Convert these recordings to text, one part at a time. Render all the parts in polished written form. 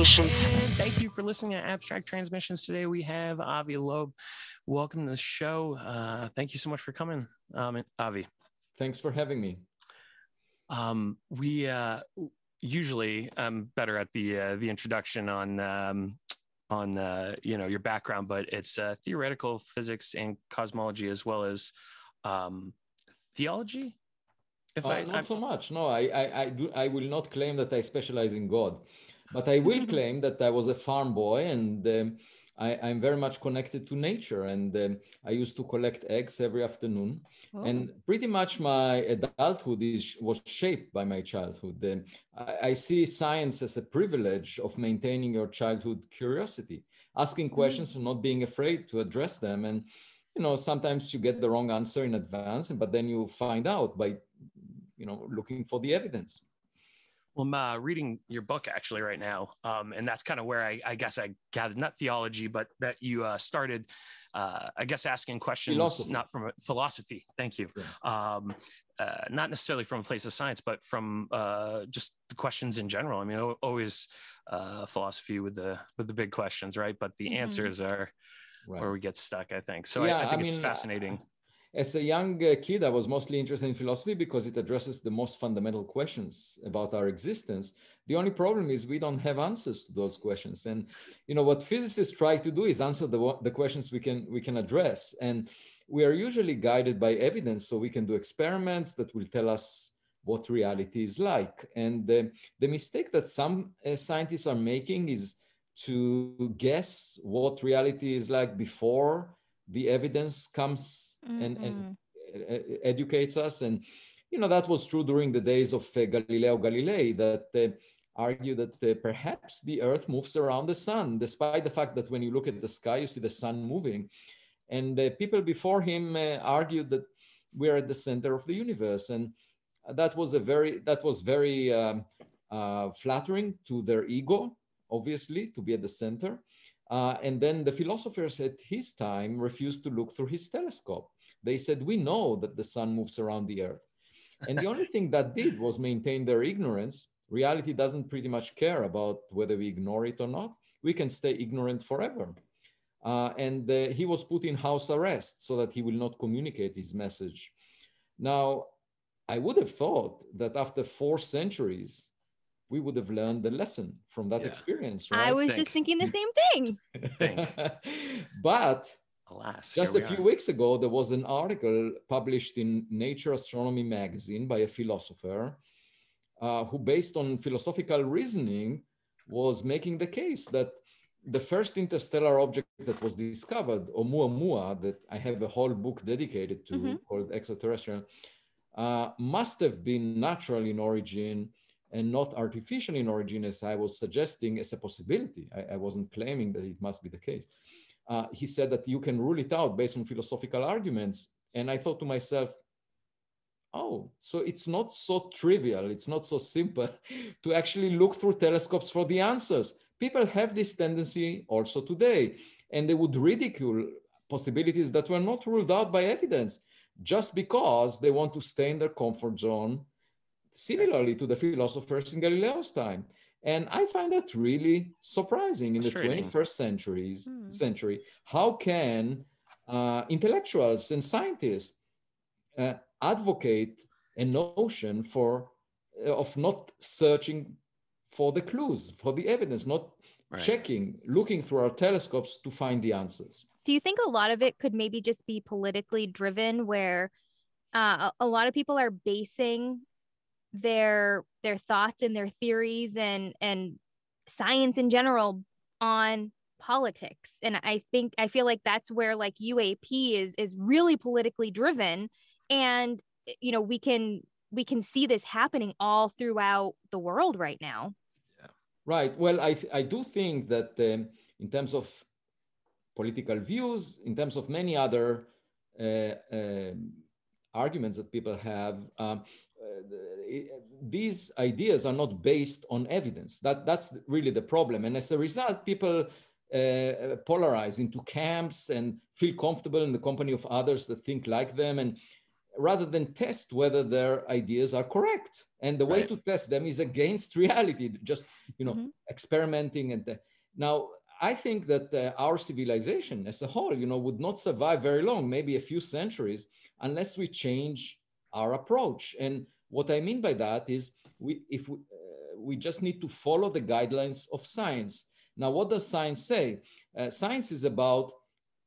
Transmissions. Thank you for listening to Abstract Transmissions. Today we have Avi Loeb. Welcome to the show. Thank you so much for coming, Avi. Thanks for having me. We usually better at the introduction on your background, but it's theoretical physics and cosmology as well as theology. Not so much. No, I will not claim that I specialize in God, but I will claim that I was a farm boy, and I'm very much connected to nature. And I used to collect eggs every afternoon. Oh. And pretty much my adulthood was shaped by my childhood. I see science as a privilege of maintaining your childhood curiosity, asking questions and not being afraid to address them. And sometimes you get the wrong answer in advance, but then you find out by looking for the evidence. Well, I'm reading your book actually right now, and that's kind of where I guess I gathered, not theology, but that you started, I guess, asking questions, not from philosophy. Thank you. Yes. Not necessarily from a place of science, but from just the questions in general. I mean, always philosophy with the big questions, right? But the answers are where we get stuck, I think. So yeah, I think it's fascinating. As a young kid, I was mostly interested in philosophy because it addresses the most fundamental questions about our existence. The only problem is we don't have answers to those questions. And what physicists try to do is answer the questions we can address. And we are usually guided by evidence, so we can do experiments that will tell us what reality is like. And the mistake that some scientists are making is to guess what reality is like before the evidence comes and educates us. And that was true during the days of Galileo Galilei, that argued that perhaps the earth moves around the sun, despite the fact that when you look at the sky you see the sun moving. And people before him argued that we're at the center of the universe, and that was very flattering to their ego, obviously, to be at the center. And then the philosophers at his time refused to look through his telescope. They said, we know that the sun moves around the earth. And the only thing that did was maintain their ignorance. Reality doesn't pretty much care about whether we ignore it or not. We can stay ignorant forever. And he was put in house arrest so that he will not communicate his message. Now, I would have thought that after 4 centuries, we would have learned the lesson from that experience, right? I was just thinking the same thing. But alas, just a few weeks ago, there was an article published in Nature Astronomy magazine by a philosopher who, based on philosophical reasoning, was making the case that the first interstellar object that was discovered, Omuamua, that I have a whole book dedicated to, called Extraterrestrial, must have been natural in origin and not artificial in origin, as I was suggesting as a possibility. I wasn't claiming that it must be the case. He said that you can rule it out based on philosophical arguments. And I thought to myself, oh, so it's not so trivial, it's not so simple to actually look through telescopes for the answers. People have this tendency also today, and they would ridicule possibilities that were not ruled out by evidence just because they want to stay in their comfort zone, similarly to the philosophers in Galileo's time. And I find that really surprising in the 21st century. How can intellectuals and scientists advocate a notion of not searching for the clues, for the evidence, not looking through our telescopes to find the answers? Do you think a lot of it could maybe just be politically driven, where a lot of people are basing their thoughts and their theories and science in general on politics? And I feel like that's where like UAP is really politically driven, and we can see this happening all throughout the world right now. Yeah. Right. Well, I do think that in terms of political views, in terms of many other arguments that people have, these ideas are not based on evidence. That's really the problem. And as a result, people polarize into camps and feel comfortable in the company of others that think like them. And rather than test whether their ideas are correct. And the way to test them is against reality, just, experimenting. And now I think that our civilization as a whole, would not survive very long, maybe a few centuries, unless we change our approach. And what I mean by that is we just need to follow the guidelines of science. Now, what does science say? Science is about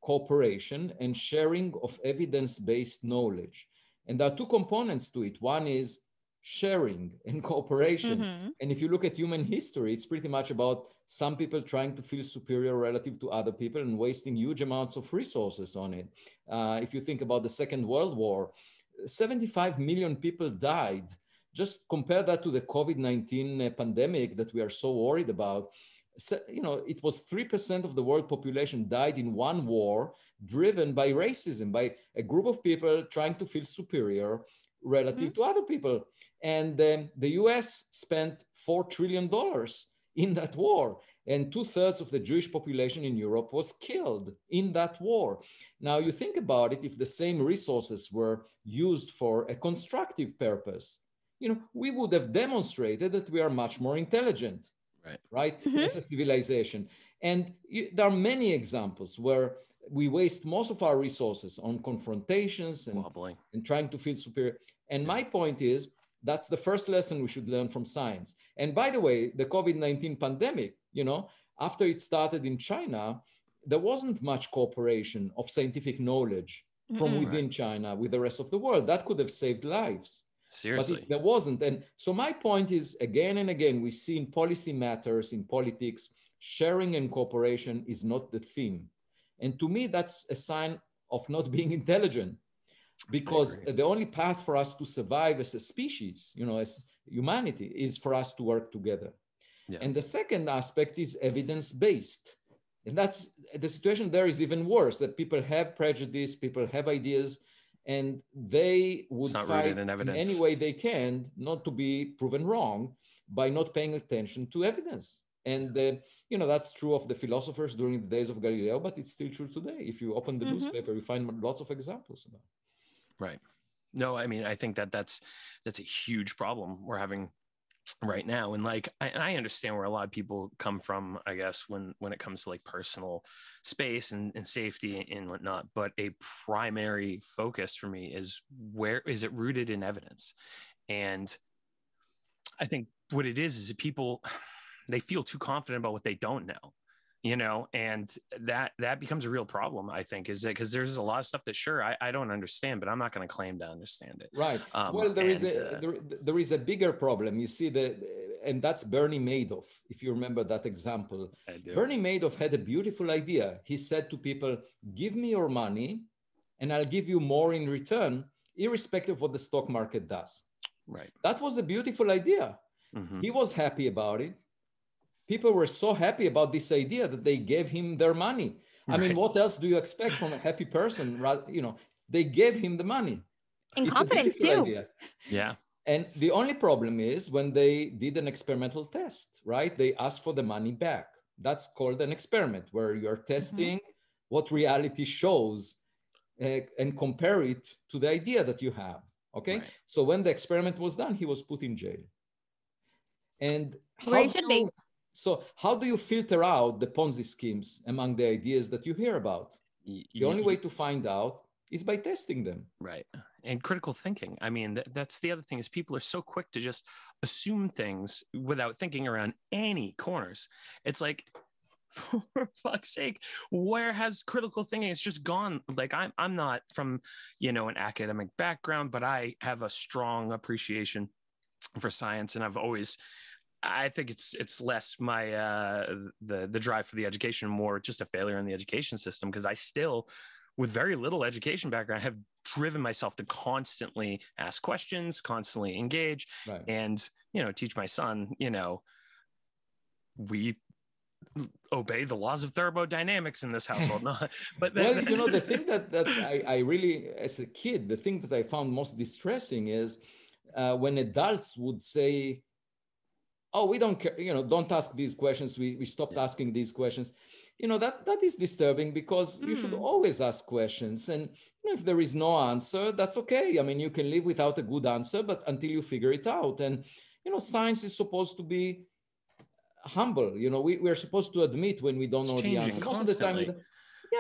cooperation and sharing of evidence-based knowledge. And there are two components to it. One is sharing and cooperation. And if you look at human history, it's pretty much about some people trying to feel superior relative to other people and wasting huge amounts of resources on it. If you think about the Second World War, 75 million people died. Just compare that to the COVID-19 pandemic that we are so worried about. So, it was 3% of the world population died in one war, driven by racism, by a group of people trying to feel superior relative to other people. And the US spent $4 trillion in that war. And 2/3 of the Jewish population in Europe was killed in that war. Now, you think about it, if the same resources were used for a constructive purpose, we would have demonstrated that we are much more intelligent, right? As a civilization. And there are many examples where we waste most of our resources on confrontations and trying to feel superior. And my point is, that's the first lesson we should learn from science. And by the way, the COVID-19 pandemic, after it started in China, there wasn't much cooperation of scientific knowledge from within China with the rest of the world. That could have saved lives. Seriously. But there wasn't. And so my point is, again and again, we see in policy matters, in politics, sharing and cooperation is not the theme. And to me, that's a sign of not being intelligent, because the only path for us to survive as a species, as humanity, is for us to work together. And the second aspect is evidence-based. And that's the situation there is even worse, that people have prejudice, people have ideas, and they would fight in any way they can not to be proven wrong by not paying attention to evidence. And that's true of the philosophers during the days of Galileo, but it's still true today. If you open the newspaper, you find lots of examples about it. Right. No, I mean, I think that's a huge problem we're having right now. And I understand where a lot of people come from, I guess, when it comes to personal space and safety and whatnot. But a primary focus for me is, where is it rooted in evidence? And I think what it is that people, they feel too confident about what they don't know. And that becomes a real problem, I think, is that because there's a lot of stuff that, sure, I don't understand, but I'm not going to claim to understand it. Right. Well, there is a bigger problem. You see, and that's Bernie Madoff, if you remember that example. I do. Bernie Madoff had a beautiful idea. He said to people, give me your money and I'll give you more in return, irrespective of what the stock market does. Right. That was a beautiful idea. He was happy about it. People were so happy about this idea that they gave him their money. I mean, what else do you expect from a happy person? They gave him the money. And confidence too. Idea. Yeah. And the only problem is when they did an experimental test, right? They asked for the money back. That's called an experiment, where you're testing what reality shows and compare it to the idea that you have. Okay. Right. So when the experiment was done, he was put in jail. And So how do you filter out the Ponzi schemes among the ideas that you hear about? The only way to find out is by testing them. Right. And critical thinking. I mean, that's the other thing, is people are so quick to just assume things without thinking around any corners. It's like, for fuck's sake, where has critical thinking? It's just gone. I'm not from, an academic background, but I have a strong appreciation for science. And I think it's less my the drive for the education, more just a failure in the education system, because I still, with very little education background, have driven myself to constantly ask questions, constantly engage, and teach my son. We obey the laws of thermodynamics in this household. But the thing that I really, as a kid, the thing that I found most distressing is when adults would say, oh, we don't care, don't ask these questions. We stopped asking these questions. that is disturbing, because you should always ask questions. And if there is no answer, that's okay. I mean, you can live without a good answer, but until you figure it out. And science is supposed to be humble. We're supposed to admit when we don't know the answer. Most of the time,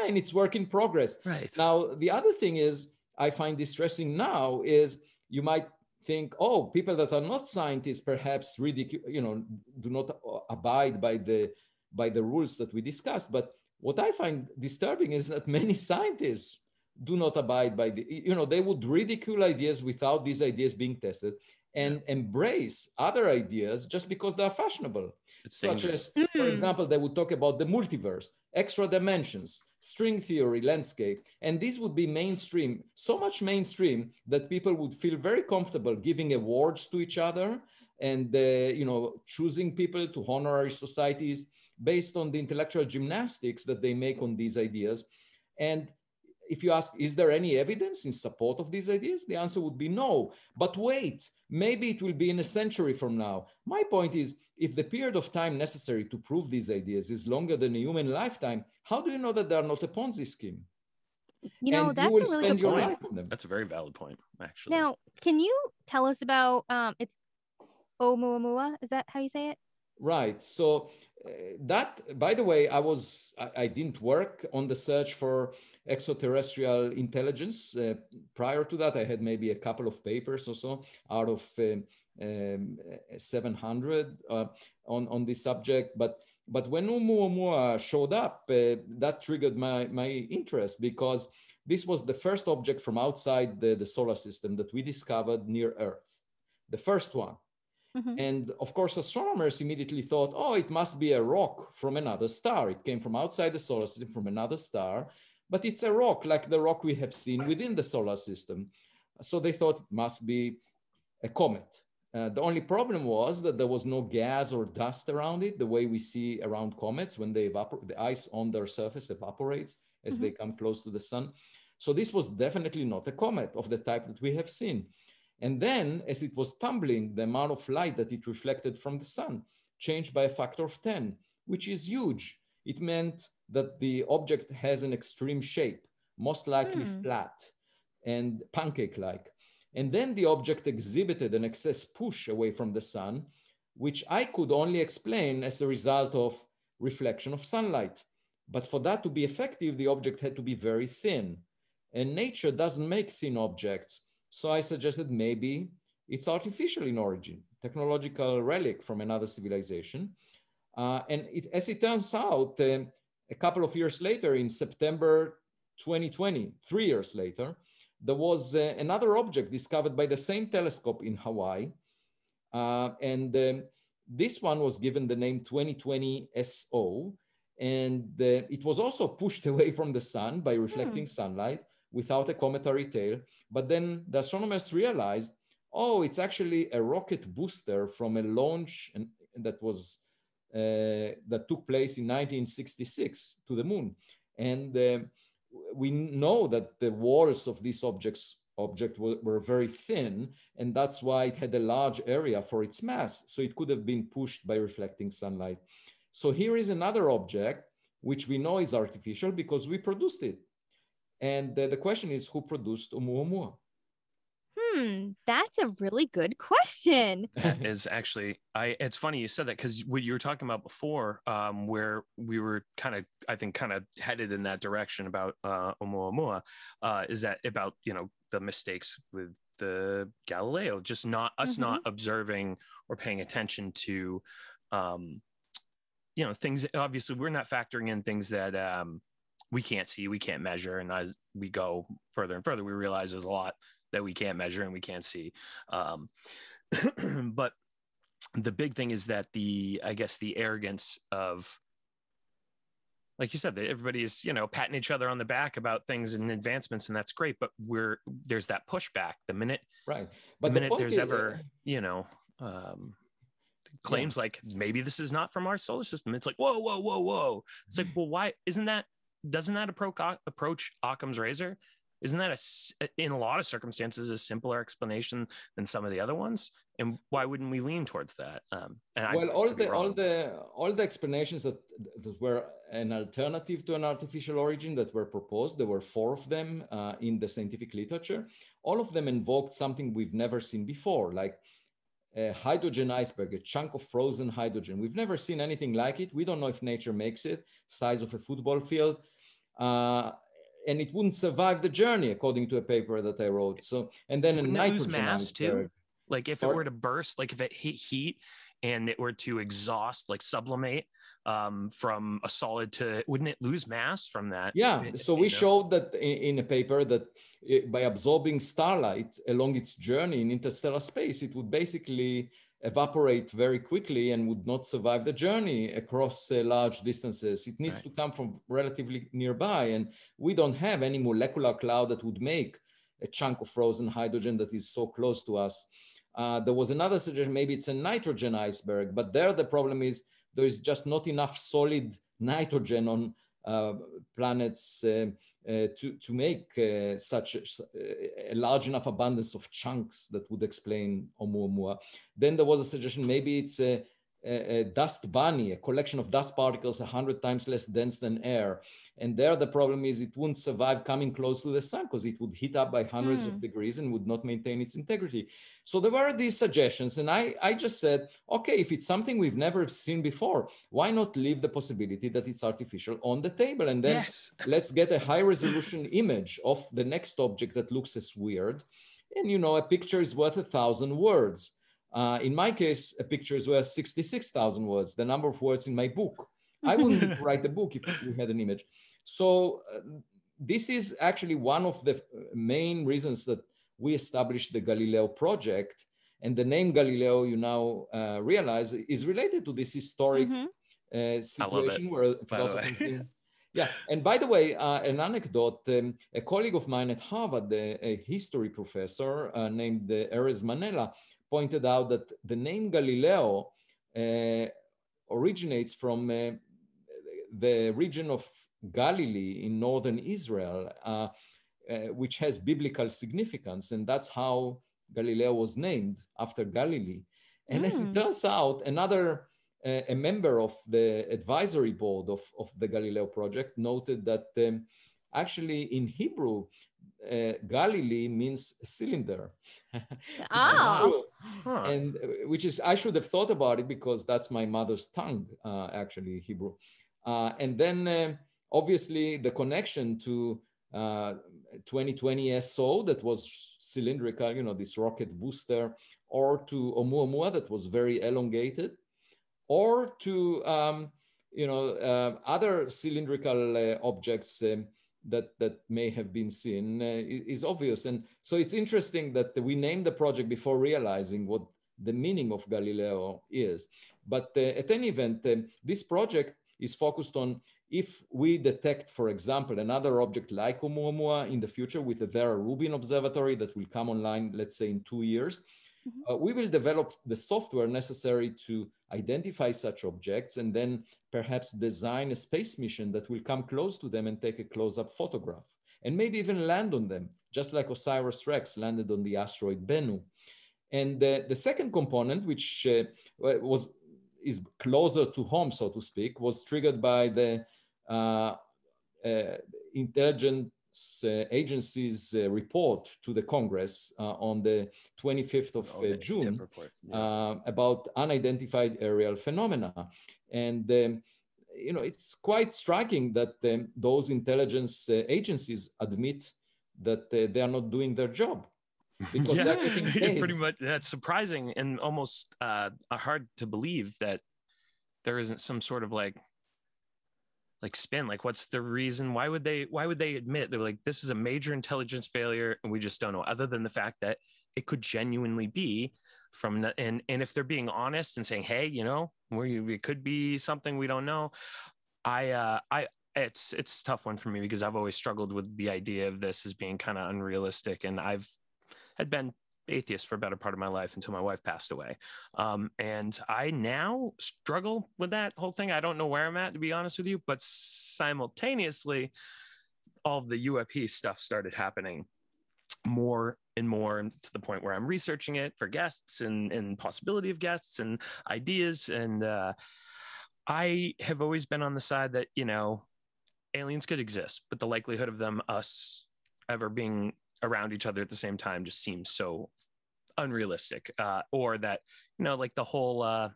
and it's work in progress. Right. Now, the other thing is, I find distressing now is, you might think, oh, people that are not scientists perhaps do not abide by the rules that we discussed. But what I find disturbing is that many scientists do not abide by they would ridicule ideas without these ideas being tested, and embrace other ideas just because they are fashionable. Such as, for example, they would talk about the multiverse, extra dimensions, string theory, landscape, and these would be mainstream, so much mainstream that people would feel very comfortable giving awards to each other and choosing people to honorary societies based on the intellectual gymnastics that they make on these ideas. And if you ask, is there any evidence in support of these ideas? The answer would be no. But wait, maybe it will be in a century from now. My point is, if the period of time necessary to prove these ideas is longer than a human lifetime, how do you know that they are not a Ponzi scheme? That's a really good your point. Life on them. That's a very valid point, actually. Now, can you tell us about, it's Omuamua, is that how you say it? Right. So that, by the way, I didn't work on the search for extraterrestrial intelligence. Prior to that, I had maybe a couple of papers or so out of 700 on this subject. But when Oumuamua showed up, that triggered my interest, because this was the first object from outside the solar system that we discovered near Earth, the first one. And of course, astronomers immediately thought, oh, it must be a rock from another star. It came from outside the solar system, from another star, but it's a rock like the rock we have seen within the solar system. So they thought it must be a comet. The only problem was that there was no gas or dust around it, the way we see around comets when they evaporate, the ice on their surface evaporates as they come close to the sun. So this was definitely not a comet of the type that we have seen. And then, as it was tumbling, the amount of light that it reflected from the sun changed by a factor of 10, which is huge. It meant that the object has an extreme shape, most likely flat and pancake-like. And then the object exhibited an excess push away from the sun, which I could only explain as a result of reflection of sunlight. But for that to be effective, the object had to be very thin. And nature doesn't make thin objects. So I suggested maybe it's artificial in origin, technological relic from another civilization. And as it turns out, a couple of years later, in September 2020, 3 years later, there was another object discovered by the same telescope in Hawaii. This one was given the name 2020 SO. And it was also pushed away from the sun by reflecting sunlight without a cometary tail. But then the astronomers realized, oh, it's actually a rocket booster from a launch that took place in 1966 to the moon. And we know that the walls of this object were very thin, and that's why it had a large area for its mass. So it could have been pushed by reflecting sunlight. So here is another object, which we know is artificial because we produced it. And the question is, who produced Oumuamua? That's a really good question. That is actually, it's funny you said that, because what you were talking about before, where we were kind of headed in that direction about Oumuamua, is that about, the mistakes with the Galileo, just not observing or paying attention to, things. Obviously, we're not factoring in things that we can't see, we can't measure. And as we go further and further, we realize there's a lot that we can't measure and we can't see. But the big thing is that the arrogance of, like you said, that everybody is, patting each other on the back about things and advancements, and that's great. But there's that pushback the minute, right? But the minute there's ever, claims like maybe this is not from our solar system, it's like, whoa. It's like, well, why doesn't that approach Occam's razor? isn't that in a lot of circumstances a simpler explanation than some of the other ones? And why wouldn't we lean towards that? Well, all the explanations that were an alternative to an artificial origin that were proposed, there were 4 of them in the scientific literature. All of them invoked something we've never seen before, like a hydrogen iceberg, a chunk of frozen hydrogen. We've never seen anything like it. We don't know if nature makes it, size of a football field. And it wouldn't survive the journey, according to a paper that I wrote. So, and then wouldn't a nitrogen mass iceberg. Too? Like if it were to burst, like if it hit heat and it were to exhaust, like sublimate from a solid to, wouldn't it lose mass from that? Yeah, so we showed that in a paper that by absorbing starlight along its journey in interstellar space, it would basically evaporate very quickly and would not survive the journey across large distances. It needs to come from relatively nearby, and we don't have any molecular cloud that would make a chunk of frozen hydrogen that is so close to us. There was another suggestion, maybe it's a nitrogen iceberg, but there the problem is there is just not enough solid nitrogen on planets to make such a large enough abundance of chunks that would explain Oumuamua. Then there was a suggestion, maybe it's a dust bunny, a collection of dust particles 100 times less dense than air. And there the problem is it wouldn't survive coming close to the sun because it would heat up by hundreds of degrees and would not maintain its integrity. So there were these suggestions, and I just said, okay, if it's something we've never seen before, why not leave the possibility that it's artificial on the table? And then let's get a high resolution image of the next object that looks as weird. And you know, a picture is worth 1,000 words. In my case, a picture is worth 66,000 words, the number of words in my book. I wouldn't write the book if we had an image. So this is actually one of the main reasons that we established the Galileo Project. And the name Galileo, you now realize, is related to this historic situation where philosophers think. Yeah, and by the way, an anecdote, a colleague of mine at Harvard, a history professor named Erez Manela, pointed out that the name Galileo originates from the region of Galilee in northern Israel, which has biblical significance. And that's how Galileo was named, after Galilee. And as it turns out, a member of the advisory board of the Galileo Project noted that actually in Hebrew, Galilee means cylinder. And which is, I should have thought about it because that's my mother's tongue, actually, Hebrew. And then obviously the connection to 2020 SO that was cylindrical, you know, this rocket booster, or to Oumuamua that was very elongated, or to other cylindrical objects that may have been seen is obvious. And so it's interesting that we named the project before realizing what the meaning of Galileo is. But at any event, this project is focused on if we detect, for example, another object like Oumuamua in the future with a Vera Rubin observatory that will come online, let's say in 2 years, we will develop the software necessary to identify such objects and then perhaps design a space mission that will come close to them and take a close-up photograph and maybe even land on them, just like OSIRIS-REx landed on the asteroid Bennu. And the second component, which is closer to home, so to speak, was triggered by the intelligence agency's report to the Congress on the 25th of June about unidentified aerial phenomena. And you know, it's quite striking that those intelligence agencies admit that they are not doing their job. Because they're getting paid. Pretty much, that's surprising and almost hard to believe that there isn't some sort of like spin. Like, what's the reason? Why would they admit they're like, this is a major intelligence failure and we just don't know, other than the fact that it could genuinely be from and if they're being honest and saying, hey, you know, it could be something we don't know. It's a tough one for me because I've always struggled with the idea of this as being kind of unrealistic, and I've had been atheist for a better part of my life until my wife passed away. And I now struggle with that whole thing. I don't know where I'm at, to be honest with you, but simultaneously, all of the UAP stuff started happening more and more, to the point where I'm researching it for guests and possibility of guests and ideas. And I have always been on the side that, you know, aliens could exist, but the likelihood of us ever being around each other at the same time just seems so unrealistic. Or that, you know, like the whole,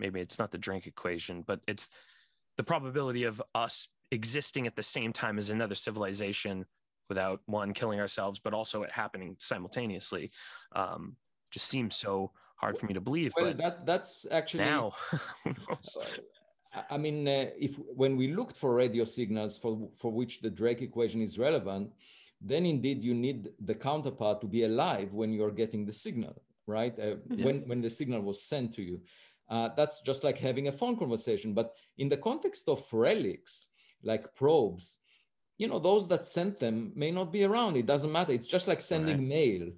maybe it's not the drink equation, but it's the probability of us existing at the same time as another civilization without one killing ourselves, but also it happening simultaneously. Just seems so hard for me to believe. Well, but that's actually now, who knows? I mean, if when we looked for radio signals for which the Drake equation is relevant, then indeed you need the counterpart to be alive when you're getting the signal, right? When the signal was sent to you. That's just like having a phone conversation. But in the context of relics, like probes, you know, those that sent them may not be around. It doesn't matter. It's just like sending mail.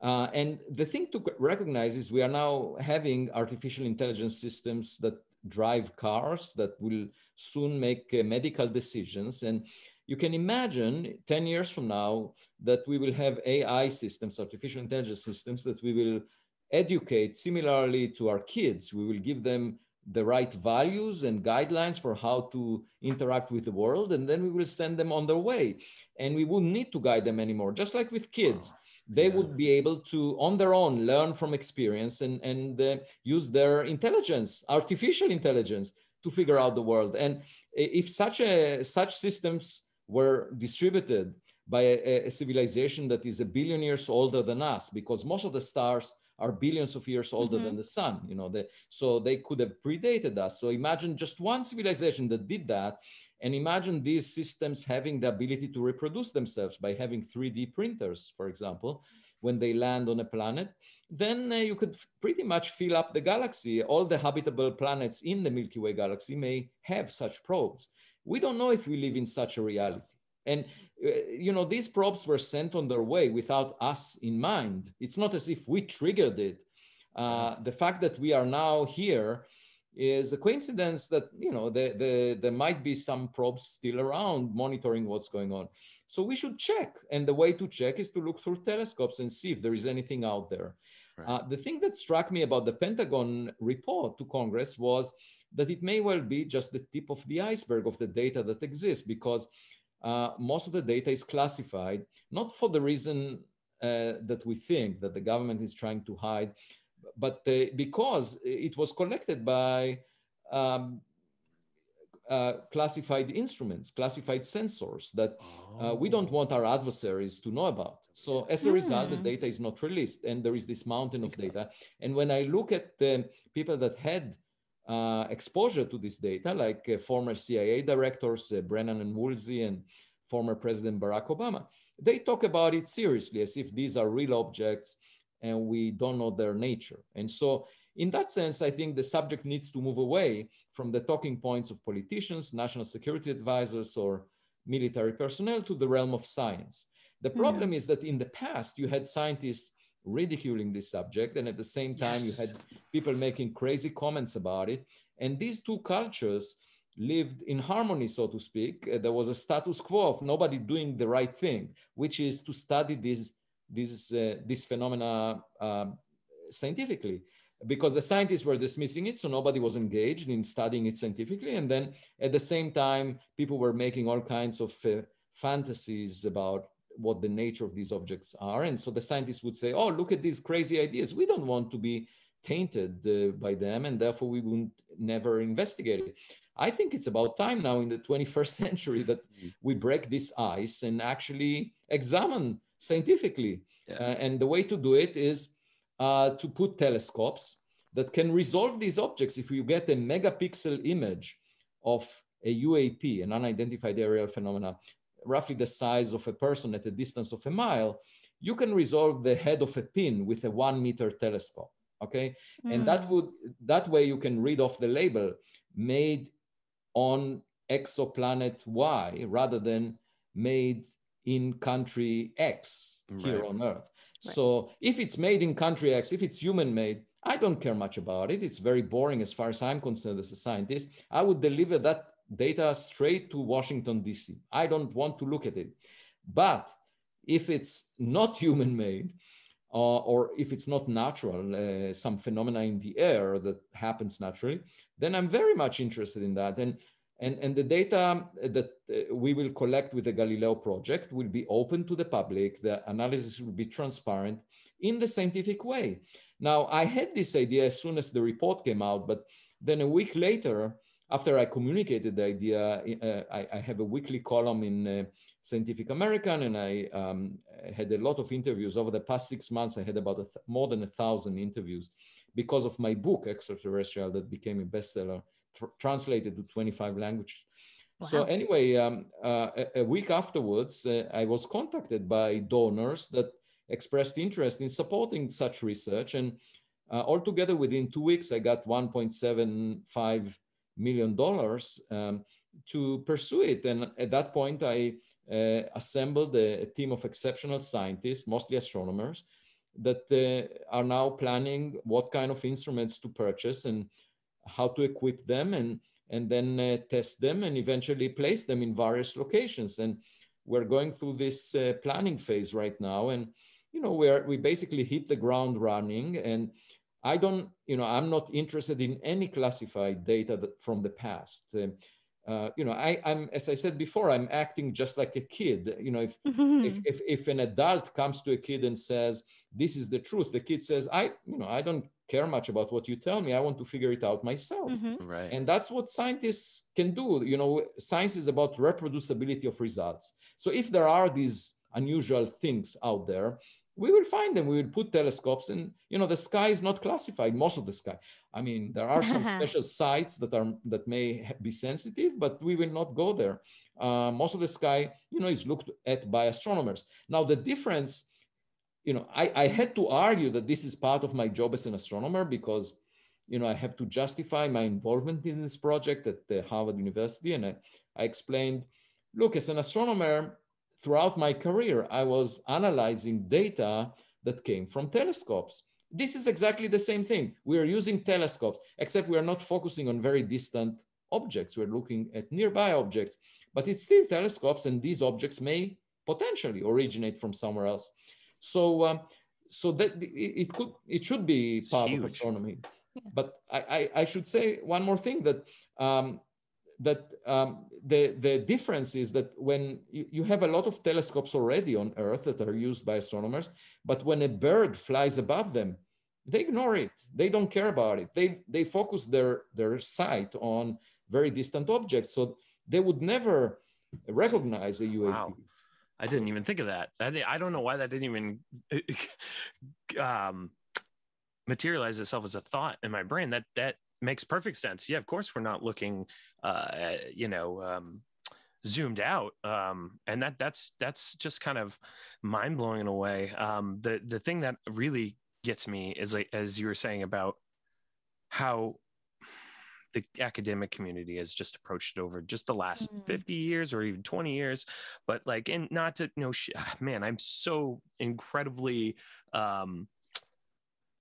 And the thing to recognize is we are now having artificial intelligence systems that drive cars that will soon make medical decisions. And you can imagine 10 years from now that we will have AI systems, artificial intelligence systems, that we will educate similarly to our kids. We will give them the right values and guidelines for how to interact with the world, and then we will send them on their way. And we wouldn't need to guide them anymore. Just like with kids, they would be able to, on their own, learn from experience and use their intelligence, artificial intelligence, to figure out the world. And if such systems were distributed by a civilization that is 1 billion years older than us, because most of the stars are billions of years older than the sun, you know, so they could have predated us. So imagine just one civilization that did that, and imagine these systems having the ability to reproduce themselves by having 3D printers, for example, when they land on a planet, then you could pretty much fill up the galaxy. All the habitable planets in the Milky Way galaxy may have such probes. We don't know if we live in such a reality. And, you know, these probes were sent on their way without us in mind. It's not as if we triggered it. The fact that we are now here is a coincidence that, you know, there might be some probes still around monitoring what's going on. So we should check. And the way to check is to look through telescopes and see if there is anything out there. Right. The thing that struck me about the Pentagon report to Congress was that it may well be just the tip of the iceberg of the data that exists, because most of the data is classified, not for the reason that we think that the government is trying to hide, but because it was collected by classified instruments, classified sensors that we don't want our adversaries to know about. So as a result, the data is not released, and there is this mountain of data. And when I look at the people that had exposure to this data, like former CIA directors, Brennan and Woolsey, and former President Barack Obama, they talk about it seriously, as if these are real objects and we don't know their nature. And so in that sense, I think the subject needs to move away from the talking points of politicians, national security advisors, or military personnel to the realm of science. The problem is that in the past, you had scientists ridiculing this subject, and at the same time, you had people making crazy comments about it. And these two cultures lived in harmony, so to speak. There was a status quo of nobody doing the right thing, which is to study this phenomena scientifically, because the scientists were dismissing it, so nobody was engaged in studying it scientifically. And then at the same time, people were making all kinds of fantasies about what the nature of these objects are. And so the scientists would say, oh, look at these crazy ideas. We don't want to be tainted by them, and therefore we would never investigate it. I think it's about time now in the 21st century that we break this ice and actually examine scientifically. And the way to do it is to put telescopes that can resolve these objects. If you get a megapixel image of a UAP, an unidentified aerial phenomena, roughly the size of a person at a distance of a mile, you can resolve the head of a pin with a 1 meter telescope, okay? And that way you can read off the label, made on exoplanet Y, rather than made in country X here on Earth. So if it's made in country X, if it's human made, I don't care much about it. It's very boring as far as I'm concerned as a scientist. I would deliver data straight to Washington, D.C. I don't want to look at it. But if it's not human-made, or if it's not natural, some phenomena in the air that happens naturally, then I'm very much interested in that. And the data that we will collect with the Galileo Project will be open to the public. The analysis will be transparent in the scientific way. Now, I had this idea as soon as the report came out, but then a week later, after I communicated the idea, I have a weekly column in Scientific American, and I had a lot of interviews over the past 6 months. I had about more than 1,000 interviews because of my book, Extraterrestrial, that became a bestseller, translated to 25 languages. Wow. So anyway, a week afterwards, I was contacted by donors that expressed interest in supporting such research. And altogether, within 2 weeks, I got $1.75 million to pursue it. And at that point, I assembled a team of exceptional scientists, mostly astronomers, that are now planning what kind of instruments to purchase and how to equip them, and then test them and eventually place them in various locations. And we're going through this planning phase right now. And, we basically hit the ground running. And I'm not interested in any classified data from the past. I'm, as I said before, I'm acting just like a kid. If an adult comes to a kid and says, this is the truth, the kid says, I don't care much about what you tell me. I want to figure it out myself. Right. And that's what scientists can do. Science is about reproducibility of results. So if there are these unusual things out there, we will find them. We will put telescopes, and the sky is not classified. Most of the sky. I mean, there are some special sites that may be sensitive, but we will not go there. Most of the sky, is looked at by astronomers. Now, the difference, I had to argue that this is part of my job as an astronomer because, I have to justify my involvement in this project at Harvard University. And I explained, look, as an astronomer, throughout my career, I was analyzing data that came from telescopes. This is exactly the same thing. We are using telescopes, except we are not focusing on very distant objects. We're looking at nearby objects, but it's still telescopes, and these objects may potentially originate from somewhere else. So that it should be part of astronomy. Yeah. But I should say one more thing, that the difference is that when you have a lot of telescopes already on Earth that are used by astronomers, but when a bird flies above them, they ignore it. They don't care about it. They focus their sight on very distant objects. So they would never recognize a UAP. Wow. I didn't even think of that. I don't know why that didn't even materialize itself as a thought in my brain. That makes perfect sense. Yeah, of course we're not looking, zoomed out, and that's just kind of mind blowing in a way. The thing that really gets me is, like, as you were saying about how the academic community has just approached it over just the last 50 years or even 20 years, but like, and not to man, I'm so incredibly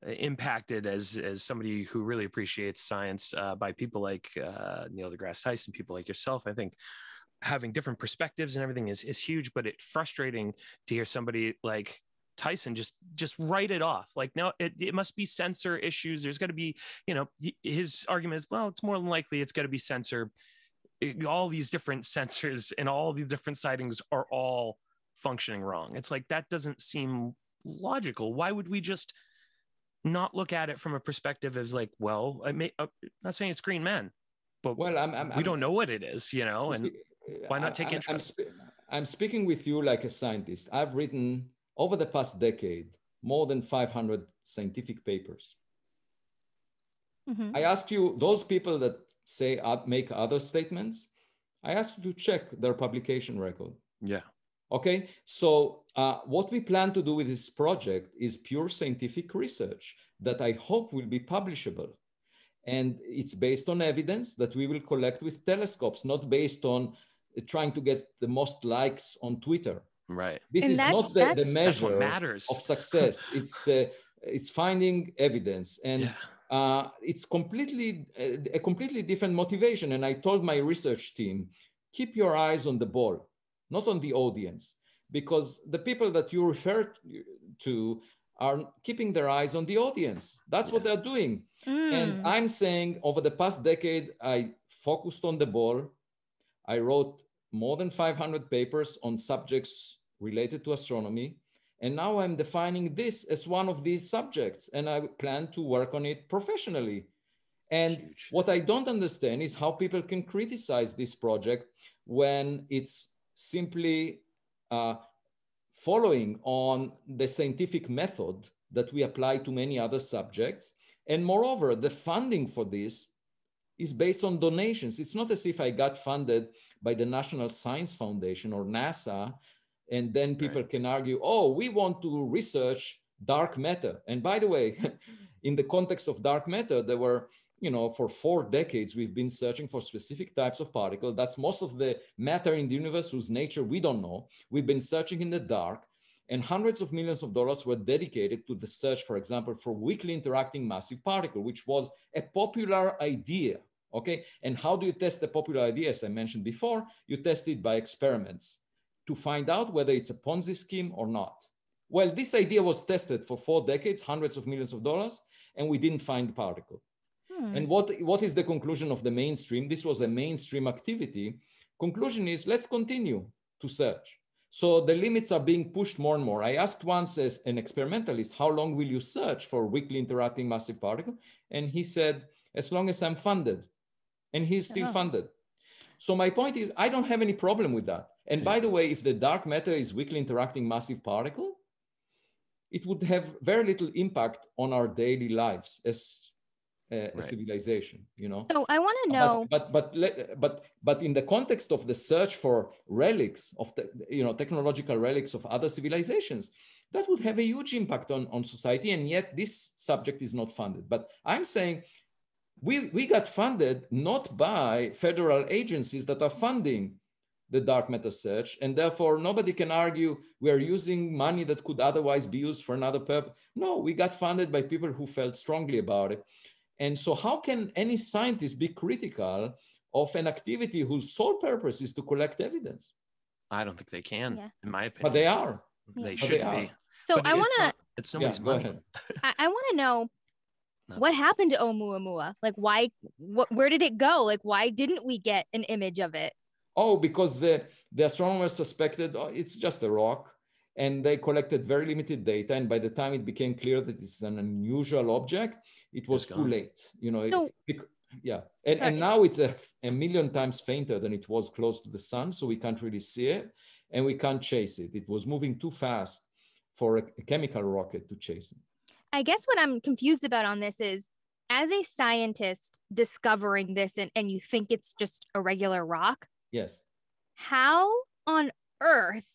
impacted as somebody who really appreciates science by people like Neil deGrasse Tyson, people like yourself. I think having different perspectives and everything is huge, but it's frustrating to hear somebody like Tyson just write it off. Like, no, it must be sensor issues. There's got to be, his argument is, well, it's more than likely it's got to be sensor. All these different sensors and all the different sightings are all functioning wrong. It's like, that doesn't seem logical. Why would we just not look at it from a perspective as like, well, I'm not saying it's green men, but we don't know what it is, and why not take interest? I'm speaking with you like a scientist. I've written over the past decade more than 500 scientific papers. I ask you, those people that say make other statements, I ask you to check their publication record. Yeah. Okay, so what we plan to do with this project is pure scientific research that I hope will be publishable. And it's based on evidence that we will collect with telescopes, not based on trying to get the most likes on Twitter. Right. This is not the measure matters of success. It's finding evidence. And it's completely a completely different motivation. And I told my research team, keep your eyes on the ball, not on the audience, because the people that you refer to are keeping their eyes on the audience. That's what they're doing. And I'm saying over the past decade, I focused on the ball. I wrote more than 500 papers on subjects related to astronomy. And now I'm defining this as one of these subjects, and I plan to work on it professionally. And what I don't understand is how people can criticize this project when it's simply following on the scientific method that we apply to many other subjects. And moreover, the funding for this is based on donations. It's not as if I got funded by the National Science Foundation or NASA, and then people can argue, oh, we want to research dark matter. And by the way, in the context of dark matter, there were, for 4 decades, we've been searching for specific types of particles. That's most of the matter in the universe whose nature we don't know. We've been searching in the dark, and hundreds of millions of dollars were dedicated to the search, for example, for weakly interacting massive particle, which was a popular idea. Okay, and how do you test a popular idea? As I mentioned before, you test it by experiments to find out whether it's a Ponzi scheme or not. Well, this idea was tested for 4 decades, hundreds of millions of dollars, and we didn't find the particle. And what is the conclusion of the mainstream? This was a mainstream activity. Conclusion is, let's continue to search. So the limits are being pushed more and more. I asked once as an experimentalist, how long will you search for weakly interacting massive particle? And he said, as long as I'm funded. And he's still funded. So my point is, I don't have any problem with that. And by the way, if the dark matter is weakly interacting massive particle, it would have very little impact on our daily lives as a civilization, So I want to know. But in the context of the search for relics of technological relics of other civilizations, that would have a huge impact on society. And yet this subject is not funded. But I'm saying, we got funded not by federal agencies that are funding the dark matter search, and therefore nobody can argue we are using money that could otherwise be used for another purpose. No, we got funded by people who felt strongly about it. And so how can any scientist be critical of an activity whose sole purpose is to collect evidence? I don't think they can, in my opinion. But they are. They should be. So but I want to. It's somebody's money. I want to know what happened to Oumuamua. Like, why? Where did it go? Like, why didn't we get an image of it? Oh, because the astronomers suspected it's just a rock, and they collected very limited data. And by the time it became clear that it's an unusual object, it was too late. And now it's a million times fainter than it was close to the sun, so we can't really see it, and we can't chase it. It was moving too fast for a chemical rocket to chase it. I guess what I'm confused about on this is, as a scientist discovering this and you think it's just a regular rock. Yes. How on earth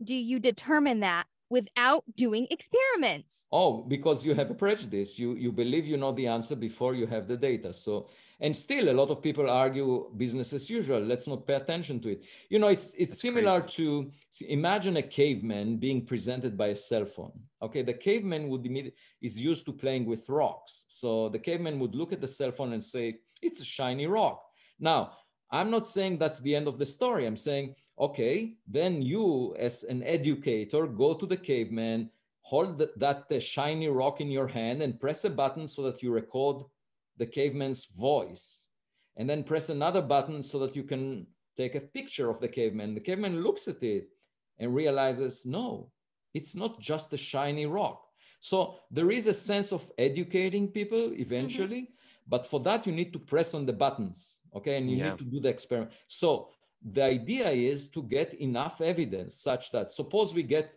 do you determine that without doing experiments? Oh, because you have a prejudice. You believe you know the answer before you have the data. So, and still a lot of people argue business as usual. Let's not pay attention to it. It's similar to, imagine a caveman being presented by a cell phone. Okay, the caveman is used to playing with rocks. So the caveman would look at the cell phone and say, it's a shiny rock. Now, I'm not saying that's the end of the story. I'm saying, okay, then you as an educator, go to the caveman, hold that shiny rock in your hand and press a button so that you record the caveman's voice. And then press another button so that you can take a picture of the caveman. The caveman looks at it and realizes, no, it's not just a shiny rock. So there is a sense of educating people eventually, but for that you need to press on the buttons, okay? And you need to do the experiment. So the idea is to get enough evidence such that, suppose we get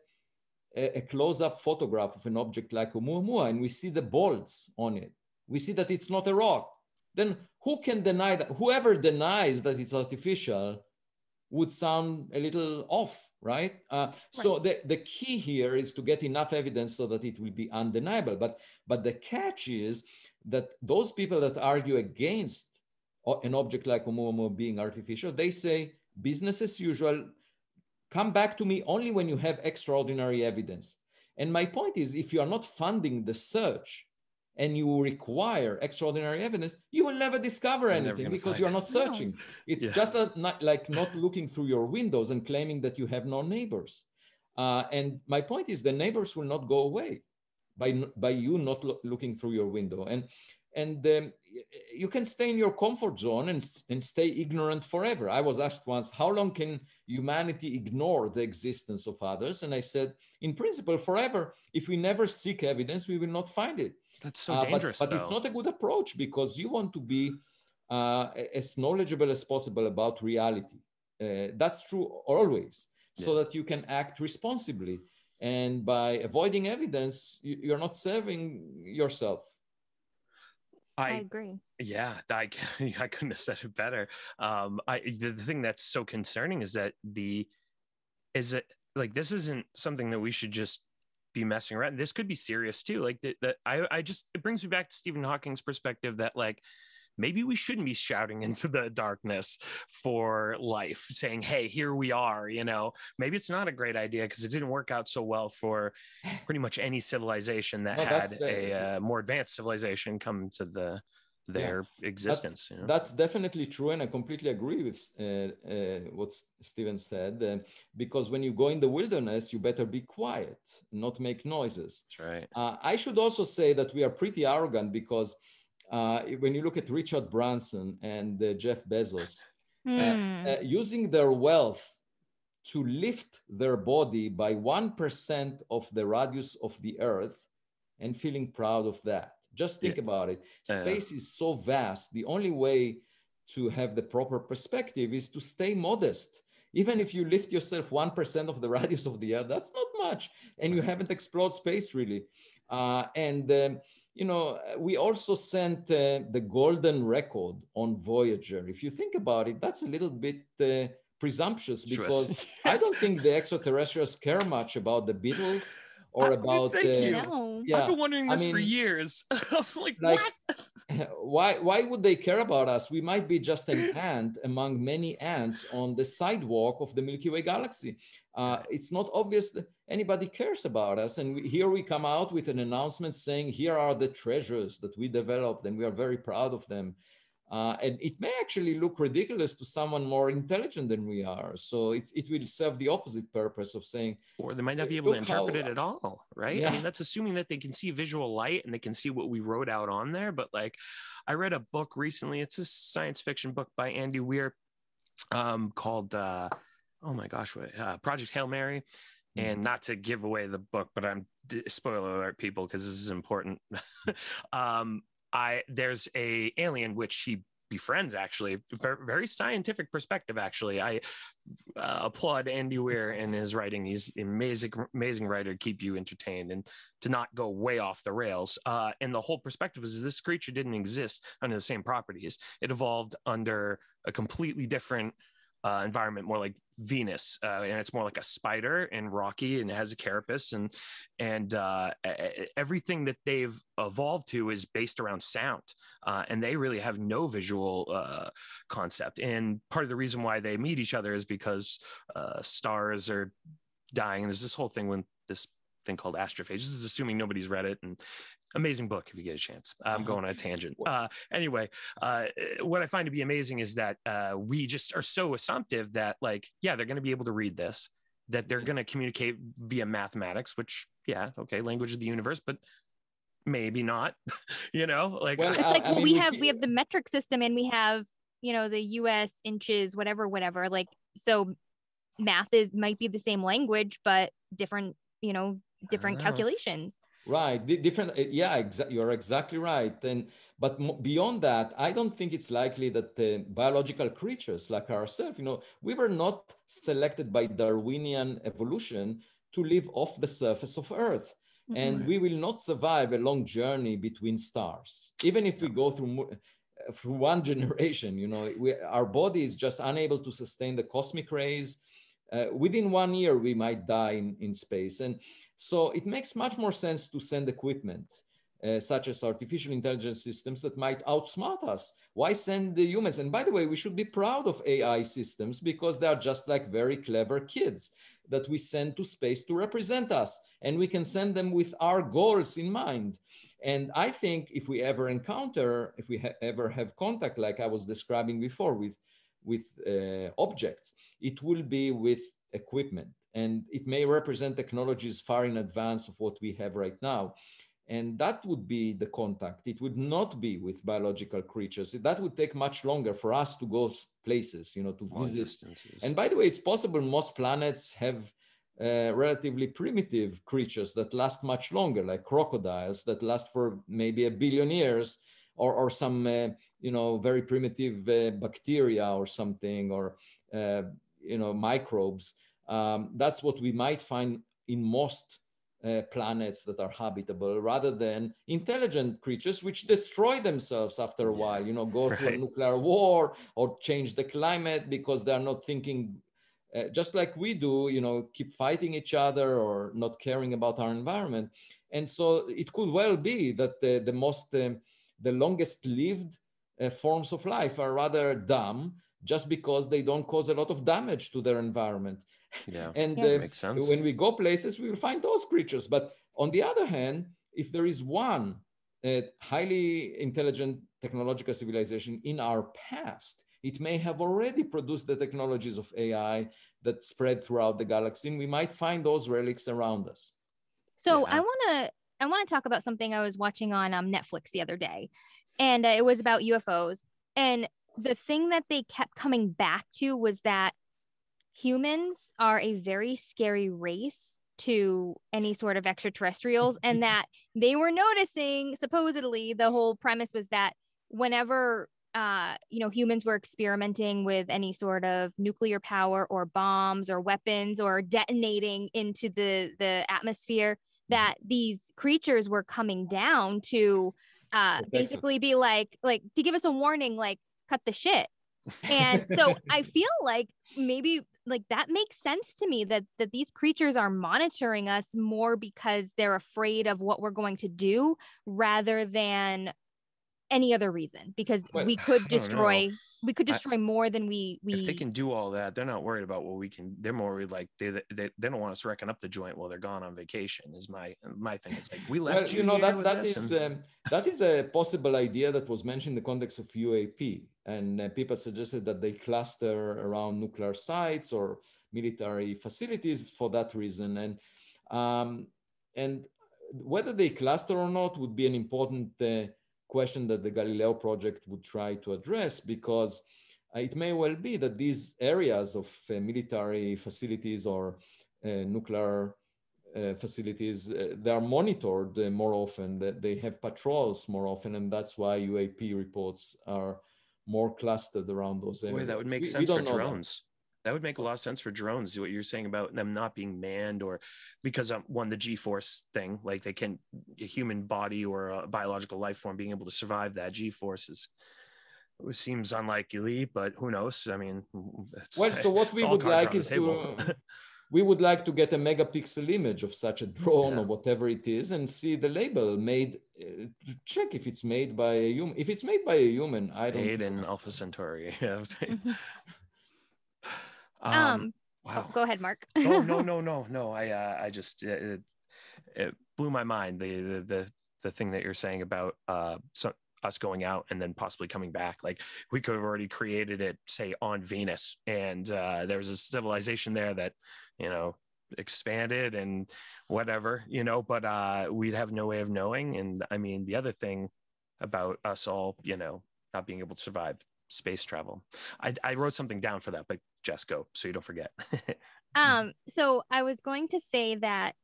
a close-up photograph of an object like Oumuamua and we see the bolts on it. We see that it's not a rock. Then who can deny that? Whoever denies that it's artificial would sound a little off, right? So the key here is to get enough evidence so that it will be undeniable. But the catch is that those people that argue against an object like Oumuamua being artificial, they say business as usual. Come back to me only when you have extraordinary evidence. And my point is, if you are not funding the search and you require extraordinary evidence, you will never discover anything because you're not searching. It's just like not looking through your windows and claiming that you have no neighbors. And my point is the neighbors will not go away by you not looking through your window. And you can stay in your comfort zone and stay ignorant forever. I was asked once, how long can humanity ignore the existence of others? And I said, in principle, forever. If we never seek evidence, we will not find it. That's so dangerous, but it's not a good approach because you want to be as knowledgeable as possible about reality. That's true always, so that you can act responsibly. And by avoiding evidence, you're not serving yourself. I agree. Yeah, I couldn't have said it better. The thing that's so concerning is that this isn't something that we should just be messing around. This could be serious too. Like it brings me back to Stephen Hawking's perspective that like, maybe we shouldn't be shouting into the darkness for life, saying, hey, here we are, maybe it's not a great idea because it didn't work out so well for pretty much any civilization that had a more advanced civilization come to their existence. That's definitely true. And I completely agree with what Stephen said, because when you go in the wilderness, you better be quiet, not make noises. That's right. I should also say that we are pretty arrogant because when you look at Richard Branson and Jeff Bezos, using their wealth to lift their body by 1% of the radius of the Earth and feeling proud of that. Just think about it. Space is so vast. The only way to have the proper perspective is to stay modest. Even if you lift yourself 1% of the radius of the Earth, that's not much. And you haven't explored space really. We also sent the golden record on Voyager. If you think about it, that's a little bit presumpsuous because I don't think the extraterrestrials care much about the Beatles or about. Thank you. No. I've been wondering this for years. I'm like what? Why would they care about us? We might be just an ant among many ants on the sidewalk of the Milky Way galaxy. It's not obvious that anybody cares about us. And here we come out with an announcement saying, here are the treasures that we developed and we are very proud of them. And it may actually look ridiculous to someone more intelligent than we are. So it will serve the opposite purpose of saying. Or they might not be able to interpret it at all, right? Yeah. I mean, that's assuming that they can see visual light and they can see what we wrote out on there. But like, I read a book recently. It's a science fiction book by Andy Weir called, Project Hail Mary. And not to give away the book, but I'm spoiler alert, people, because this is important. There's a alien which he befriends, actually, very scientific perspective. Actually, I applaud Andy Weir in his writing. He's an amazing writer to keep you entertained and to not go way off the rails. And the whole perspective is this creature didn't exist under the same properties. It evolved under a completely different environment, more like Venus, and it's more like a spider and rocky, and it has a carapace, and everything that they've evolved to is based around sound, and they really have no visual concept. And part of the reason why they meet each other is because stars are dying. And there's this whole thing when this thing called astrophysics. This is assuming nobody's read it, and amazing book if you get a chance. I'm going on a tangent. Anyway, what I find to be amazing is that we just are so assumptive that like, yeah, they're going to be able to read this, that they're going to communicate via mathematics, which language of the universe, but maybe not, like, well, it's like, we have the metric system and we have, the US inches, whatever, like, so math might be the same language, but different, different calculations. Right, different. You're exactly right. But beyond that, I don't think it's likely that biological creatures like ourselves, we were not selected by Darwinian evolution to live off the surface of Earth. Mm-hmm. And we will not survive a long journey between stars. Even if we go through one generation, our body is just unable to sustain the cosmic rays. Within 1 year, we might die in space. And so it makes much more sense to send equipment, such as artificial intelligence systems that might outsmart us. Why send the humans? And by the way, we should be proud of AI systems because they are just like very clever kids that we send to space to represent us. And we can send them with our goals in mind. And I think if we ever encounter, if we ever have contact, like I was describing before, with objects, it will be with equipment, and it may represent technologies far in advance of what we have right now. And that would be the contact. It would not be with biological creatures. That would take much longer for us to go places, to Long visit. Distances. And by the way, it's possible most planets have relatively primitive creatures that last much longer, like crocodiles that last for maybe 1 billion years, or some very primitive bacteria or something, or microbes. That's what we might find in most planets that are habitable, rather than intelligent creatures which destroy themselves after a while, go through a nuclear war or change the climate because they're not thinking just like we do, keep fighting each other or not caring about our environment. And so it could well be that the longest lived forms of life are rather dumb, just because they don't cause a lot of damage to their environment. Yeah, and makes sense. When we go places, we will find those creatures. But on the other hand, if there is one highly intelligent technological civilization in our past, it may have already produced the technologies of AI that spread throughout the galaxy, and we might find those relics around us. So I want to talk about something I was watching on Netflix the other day, and it was about UFOs. And the thing that they kept coming back to was that humans are a very scary race to any sort of extraterrestrials, and that they were noticing, supposedly, the whole premise was that whenever humans were experimenting with any sort of nuclear power or bombs or weapons or detonating into the atmosphere, that these creatures were coming down to basically be like to give us a warning, like, cut the shit. And so I feel like maybe like that makes sense to me, that these creatures are monitoring us more because they're afraid of what we're going to do rather than any other reason, because we could destroy more than we if they can do all that, they're not worried about what we can. They're more worried, like they don't want us wrecking up the joint while they're gone on vacation. Is my thing. It's like, we left that is a possible idea that was mentioned in the context of UAP, and people suggested that they cluster around nuclear sites or military facilities for that reason. And whether they cluster or not would be an important question that the Galileo Project would try to address, because it may well be that these areas of military facilities or nuclear facilities, they are monitored more often, that they have patrols more often, and that's why UAP reports are more clustered around those areas. Boy, that would make sense for drones. That would make a lot of sense for drones, what you're saying about them not being manned, or because the G-force thing, like a human body or a biological life form being able to survive that G-force seems unlikely, but who knows? I mean, so what we would like is we would like to get a megapixel image of such a drone or whatever it is, and see the label made, to check if it's made by a human. If it's made by a human, I don't know. Made in Alpha Centauri. Wow. Go ahead, Mark. Oh, no. I just it blew my mind, the thing that you're saying about us going out and then possibly coming back. Like, we could have already created it, say, on Venus, and there's a civilization there that expanded and whatever, but we'd have no way of knowing. And I mean, the other thing about us all, not being able to survive space travel. I wrote something down for that, but Jess, go so you don't forget. So I was going to say that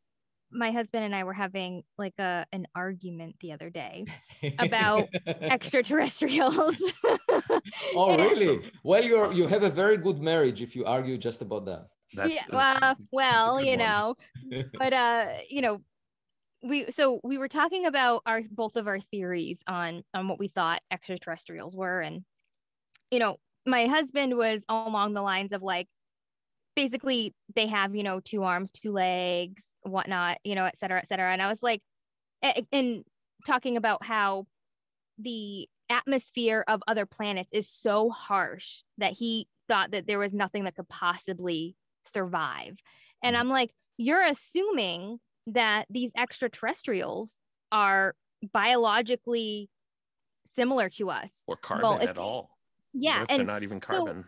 my husband and I were having like an argument the other day about extraterrestrials. Oh, really? Awesome. Well, you have a very good marriage if you argue just about that. We were talking about both of our theories on what we thought extraterrestrials were, and my husband was along the lines of, like, basically they have 2 arms, 2 legs, whatnot, et cetera, et cetera. And I was like, and talking about how the atmosphere of other planets is so harsh that he thought that there was nothing that could possibly survive. And I'm like, you're assuming that these extraterrestrials are biologically similar to us. Or carbon at all. Yeah. What if they're not even carbon?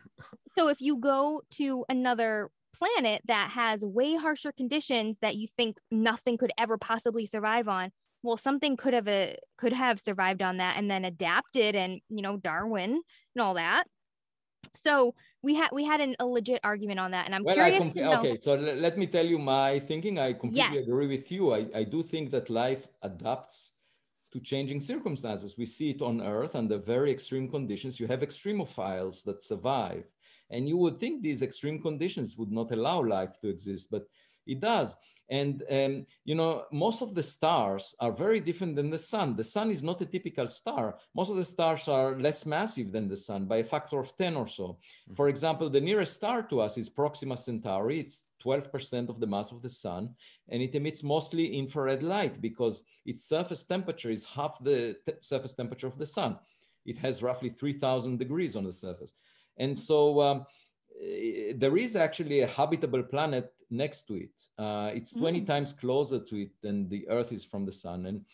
So if you go to another planet that has way harsher conditions that you think nothing could ever possibly survive on, well, something could have survived on that and then adapted, and Darwin and all that. So we had a legit argument on that, and I'm curious to know. Okay, so let me tell you my thinking. I completely agree with you. I do think that life adapts to changing circumstances. We see it on Earth under very extreme conditions. You have extremophiles that survive, and you would think these extreme conditions would not allow life to exist, but it does. And most of the stars are very different than the sun. The sun is not a typical star. Most of the stars are less massive than the sun by a factor of 10 or so. For example, the nearest star to us is Proxima Centauri. It's 12% of the mass of the sun, and it emits mostly infrared light because its surface temperature is half the surface temperature of the sun. It has roughly 3,000 degrees on the surface. And so there is actually a habitable planet next to it. It's 20 times closer to it than the Earth is from the sun. And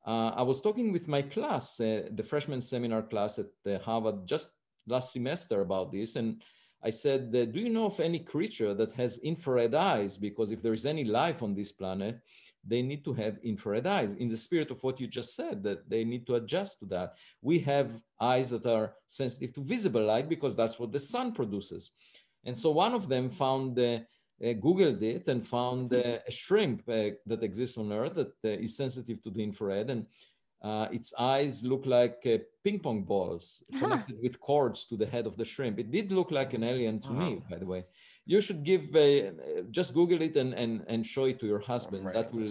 I was talking with my class, the freshman seminar class at Harvard just last semester about this. And I said, do you know of any creature that has infrared eyes? Because if there is any life on this planet, they need to have infrared eyes, in the spirit of what you just said, that they need to adjust to that. We have eyes that are sensitive to visible light because that's what the sun produces. And so one of them found, Googled it and found a shrimp that exists on Earth that is sensitive to the infrared. And its eyes look like ping pong balls connected with cords to the head of the shrimp. It did look like an alien to me, by the way. You should just Google it and show it to your husband. That will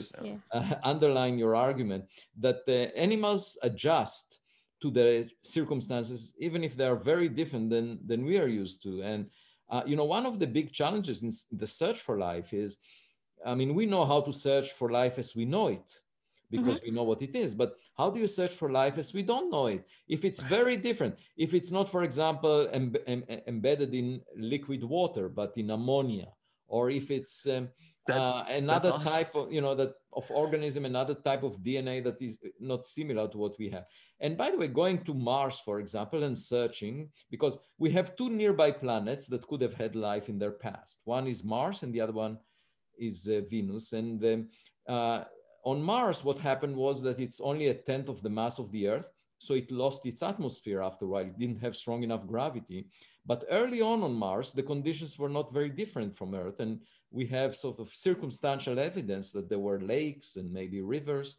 underline your argument that animals adjust to the circumstances, even if they are very different than we are used to. And one of the big challenges in the search for life is, we know how to search for life as we know it, because we know what it is. But how do you search for life as we don't know it? If it's very different, if it's not, for example, embedded in liquid water, but in ammonia, or if it's another type of, of organism, another type of DNA that is not similar to what we have. And by the way, going to Mars, for example, and searching, because we have two nearby planets that could have had life in their past. One is Mars and the other one is Venus. And on Mars, what happened was that it's only a tenth of the mass of the Earth, so it lost its atmosphere after a while. It didn't have strong enough gravity. But early on Mars, the conditions were not very different from Earth, and we have sort of circumstantial evidence that there were lakes and maybe rivers.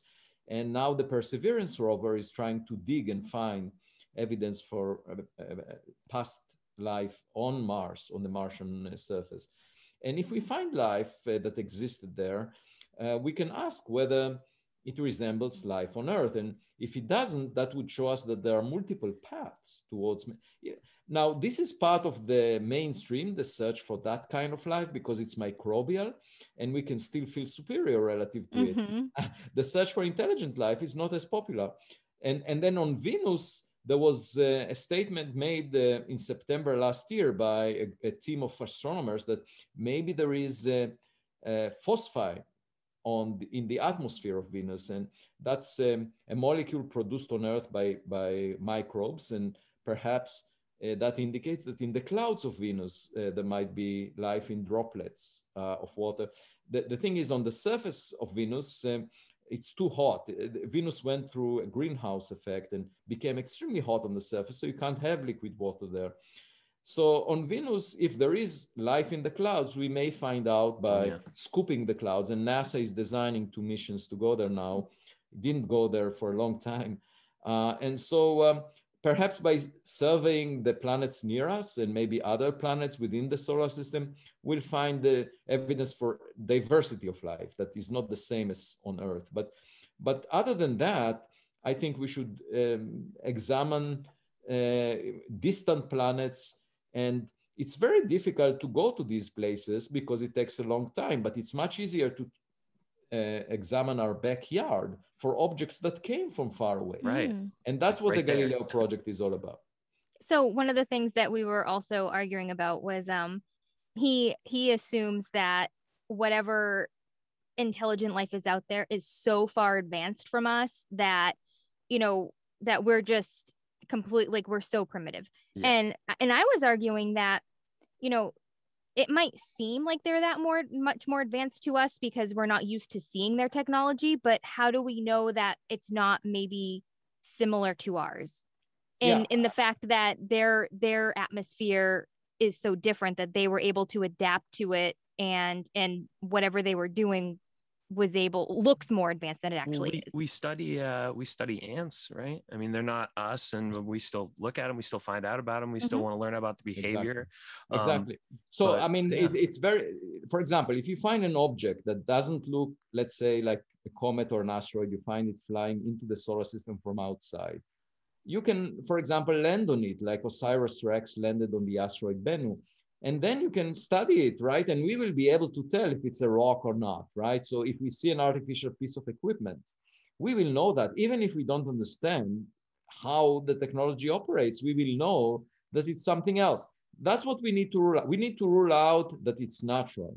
And now the Perseverance rover is trying to dig and find evidence for past life on Mars, on the Martian surface. And if we find life that existed there, we can ask whether it resembles life on Earth. And if it doesn't, that would show us that there are multiple paths towards. Now, this is part of the mainstream, the search for that kind of life, because it's microbial and we can still feel superior relative to it. The search for intelligent life is not as popular. And then on Venus, there was a statement made in September last year by a team of astronomers that maybe there is phosphide in the atmosphere of Venus, and that's a molecule produced on Earth by microbes, and perhaps that indicates that in the clouds of Venus there might be life in droplets of water. The thing is, on the surface of Venus, it's too hot. Venus went through a greenhouse effect and became extremely hot on the surface, so you can't have liquid water there. So on Venus, if there is life in the clouds, we may find out by scooping the clouds, and NASA is designing 2 missions to go there now. It didn't go there for a long time. And so perhaps by surveying the planets near us and maybe other planets within the solar system, we'll find the evidence for diversity of life that is not the same as on Earth. But other than that, I think we should examine distant planets. And it's very difficult to go to these places because it takes a long time, but it's much easier to examine our backyard for objects that came from far away. Right. And that's what the Galileo Project is all about. So one of the things that we were also arguing about was he assumes that whatever intelligent life is out there is so far advanced from us that, that we're just completely, like, we're so primitive. Yeah. And I was arguing that, it might seem like they're much more advanced to us because we're not used to seeing their technology, but how do we know that it's not maybe similar to ours? In the fact that their atmosphere is so different that they were able to adapt to it, and whatever they were doing looks more advanced than it actually is. We study ants, right? I mean, they're not us, and we still look at them, we still find out about them, we still want to learn about the behavior. Exactly. So I mean, it's very, for example, if you find an object that doesn't look, let's say, like a comet or an asteroid, you find it flying into the solar system from outside, you can, for example, land on it, like OSIRIS-REx landed on the asteroid Bennu. And then you can study it, right? And we will be able to tell if it's a rock or not, right? So if we see an artificial piece of equipment, we will know that. Even if we don't understand how the technology operates, we will know that it's something else. That's what we need to rule out. We need to rule out that it's natural,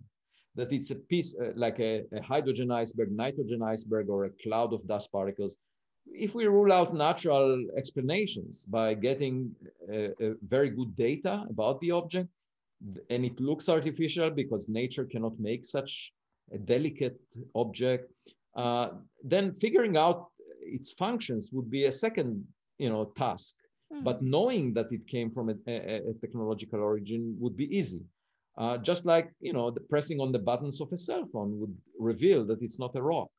that it's a piece, like a hydrogen iceberg, nitrogen iceberg, or a cloud of dust particles. If we rule out natural explanations by getting a very good data about the object, and it looks artificial because nature cannot make such a delicate object, then figuring out its functions would be a second, task. But knowing that it came from a technological origin would be easy. Just like, the pressing on the buttons of a cell phone would reveal that it's not a rock.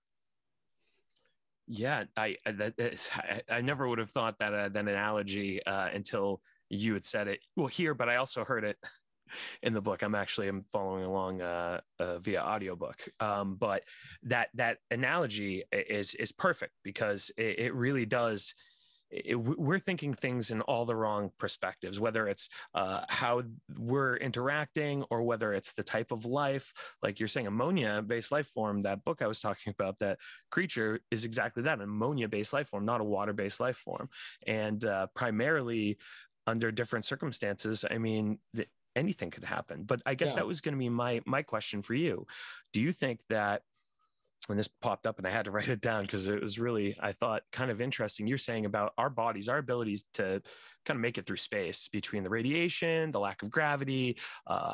Yeah, I never would have thought that analogy until you had said it. Well, here, but I also heard it in the book. I'm following along via audiobook. But that analogy is perfect because it really does. We're thinking things in all the wrong perspectives, whether it's how we're interacting or whether it's the type of life. Like you're saying, ammonia-based life form, that book I was talking about, that creature is exactly that, an ammonia-based life form, not a water-based life form. And primarily under different circumstances, I mean, anything could happen. But I guess that was going to be my question for you. Do you think that, and this popped up and I had to write it down because it was really, I thought, kind of interesting. You're saying about our bodies, our abilities to kind of make it through space between the radiation, the lack of gravity,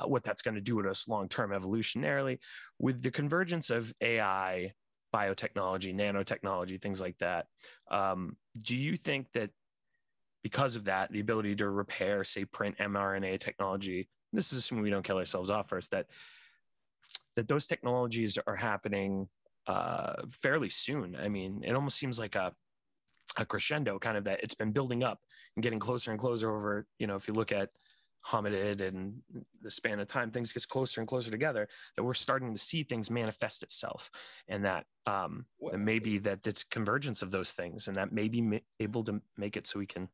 what that's going to do to us long-term evolutionarily. With the convergence of AI, biotechnology, nanotechnology, things like that, do you think that because of that, the ability to repair, say, print mRNA technology, this is assuming we don't kill ourselves off first, that those technologies are happening fairly soon? I mean, it almost seems like a crescendo, kind of, that it's been building up and getting closer and closer over, if you look at hominid and the span of time, things get closer and closer together, that we're starting to see things manifest itself. And that maybe that it's convergence of those things, and that may be able to make it so we can.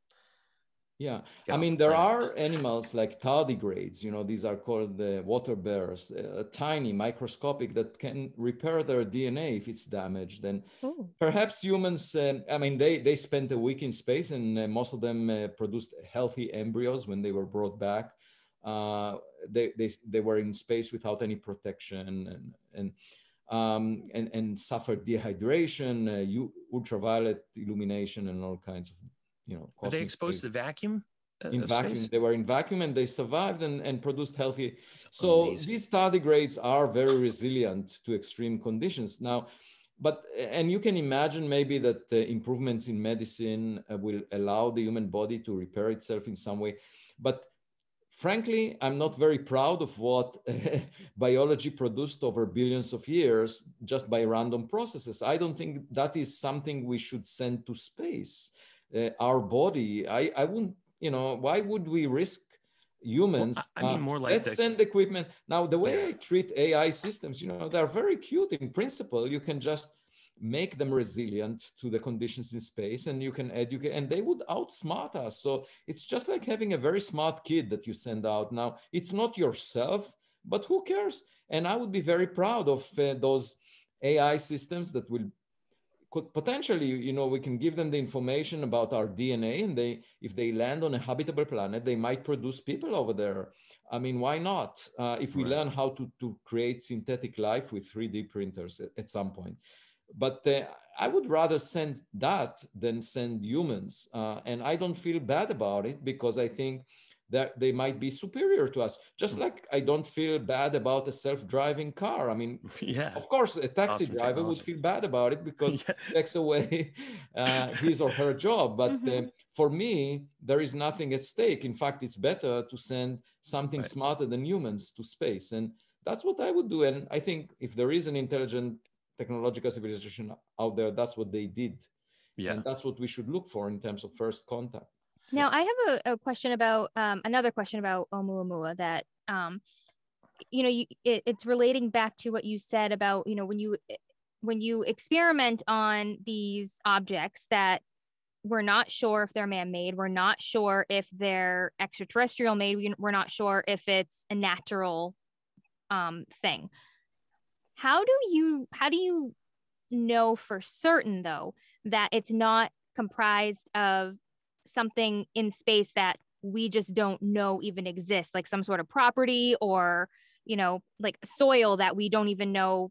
Yeah, I mean, there are animals like tardigrades, these are called the water bears, tiny, microscopic, that can repair their DNA if it's damaged. And perhaps humans, I mean, they spent a week in space, and most of them produced healthy embryos when they were brought back. They were in space without any protection and suffered dehydration, ultraviolet illumination, and all kinds of, Are they exposed to vacuum? In vacuum, space? They were in vacuum, and they survived and produced healthy. That's so amazing. These tardigrades are very resilient to extreme conditions now. And you can imagine maybe that the improvements in medicine will allow the human body to repair itself in some way. But frankly, I'm not very proud of what biology produced over billions of years just by random processes. I don't think that is something we should send to space. Our body, I wouldn't, why would we risk humans? Well, I mean, more like let's send equipment. Now, the way I treat AI systems, they're very cute in principle. You can just make them resilient to the conditions in space, and you can educate, and they would outsmart us. So it's just like having a very smart kid that you send out. Now, it's not yourself, but who cares? And I would be very proud of those AI systems that will could potentially, you know, we can give them the information about our DNA, and if they land on a habitable planet, they might produce people over there. I mean, why not? If we learn how to create synthetic life with 3D printers at some point. But I would rather send that than send humans. And I don't feel bad about it, because I think that they might be superior to us. Just like I don't feel bad about a self-driving car. I mean, of course, a taxi driver would feel bad about it, because it takes away his or her job. But for me, there is nothing at stake. In fact, it's better to send something smarter than humans to space. And that's what I would do. And I think if there is an intelligent technological civilization out there, that's what they did. And that's what we should look for in terms of first contact. Now, I have a question about another question about Oumuamua that, you know, it's relating back to what you said about, you know, when you experiment on these objects that we're not sure if they're man-made, we're not sure if they're extraterrestrial made, we're not sure if it's a natural thing. How do you know for certain, though, that it's not comprised of something in space that we just don't know even exists, like some sort of property, or, you know, like soil that we don't even know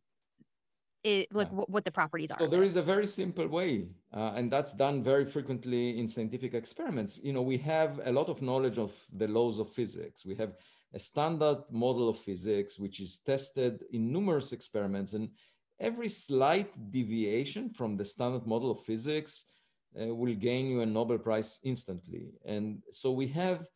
what the properties are? So there is a very simple way, and that's done very frequently in scientific experiments. You know, we have a lot of knowledge of the laws of physics. We have a standard model of physics, which is tested in numerous experiments, and every slight deviation from the standard model of physics will gain you a Nobel Prize instantly. And so we have,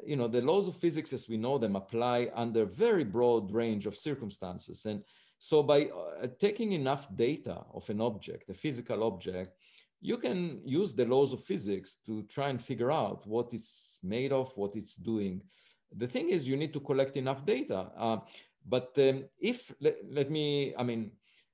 you know, the laws of physics as we know them apply under a very broad range of circumstances. And so by taking enough data of an object, a physical object, you can use the laws of physics to try and figure out what it's made of, what it's doing. The thing is, you need to collect enough data.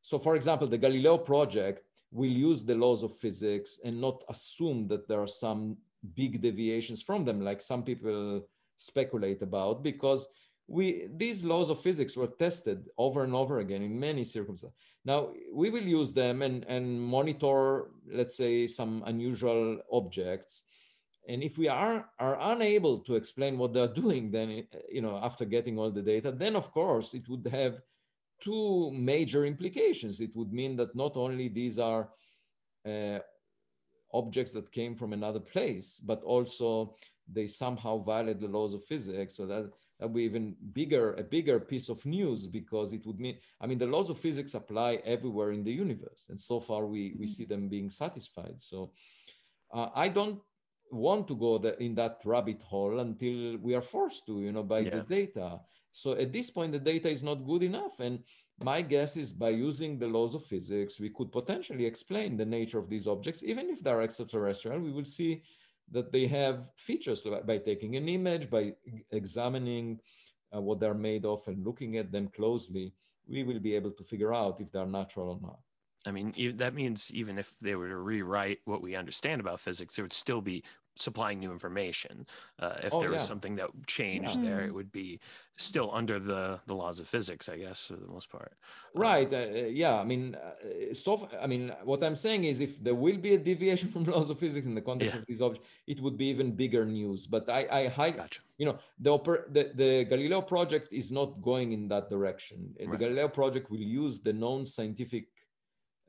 So for example, the Galileo Project will use the laws of physics and not assume that there are some big deviations from them, like some people speculate about, because these laws of physics were tested over and over again in many circumstances. Now, we will use them and monitor, let's say, some unusual objects. And if we are unable to explain what they're doing, then, you know, after getting all the data, then of course it would have two major implications. It would mean that not only these are objects that came from another place, but also they somehow violate the laws of physics. So that would be even a bigger piece of news, because it would mean, I mean, the laws of physics apply everywhere in the universe. And so far we see them being satisfied. So I don't want to go in that rabbit hole until we are forced to, you know, by the data. So at this point, the data is not good enough. And my guess is by using the laws of physics, we could potentially explain the nature of these objects. Even if they're extraterrestrial, we will see that they have features by taking an image, by examining what they're made of and looking at them closely. We will be able to figure out if they're natural or not. I mean, that means even if they were to rewrite what we understand about physics, there would still be supplying new information. If there was something that changed there, it would be still under the laws of physics, I guess, for the most part. Right. I mean, what I'm saying is, if there will be a deviation from laws of physics in the context of these objects, it would be even bigger news. But Gotcha. You know, the Galileo Project is not going in that direction. The Galileo Project will use the known scientific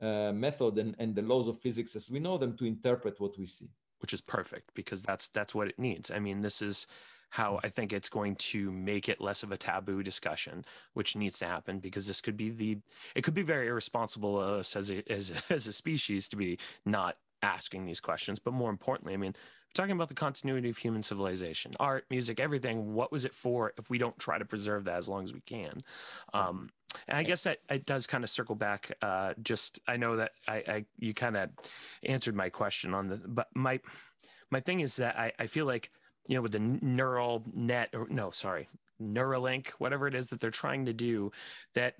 method and the laws of physics as we know them to interpret what we see. Which is perfect, because that's what it needs. I mean, this is how I think it's going to make it less of a taboo discussion, which needs to happen, because this could be it could be very irresponsible as a species to be not asking these questions. But more importantly, I mean, we're talking about the continuity of human civilization, art, music, everything. What was it for if we don't try to preserve that as long as we can? And I guess that it does kind of circle back. I know that you kind of answered my question on but my thing is that I feel like, you know, with the Neuralink, whatever it is that they're trying to do, that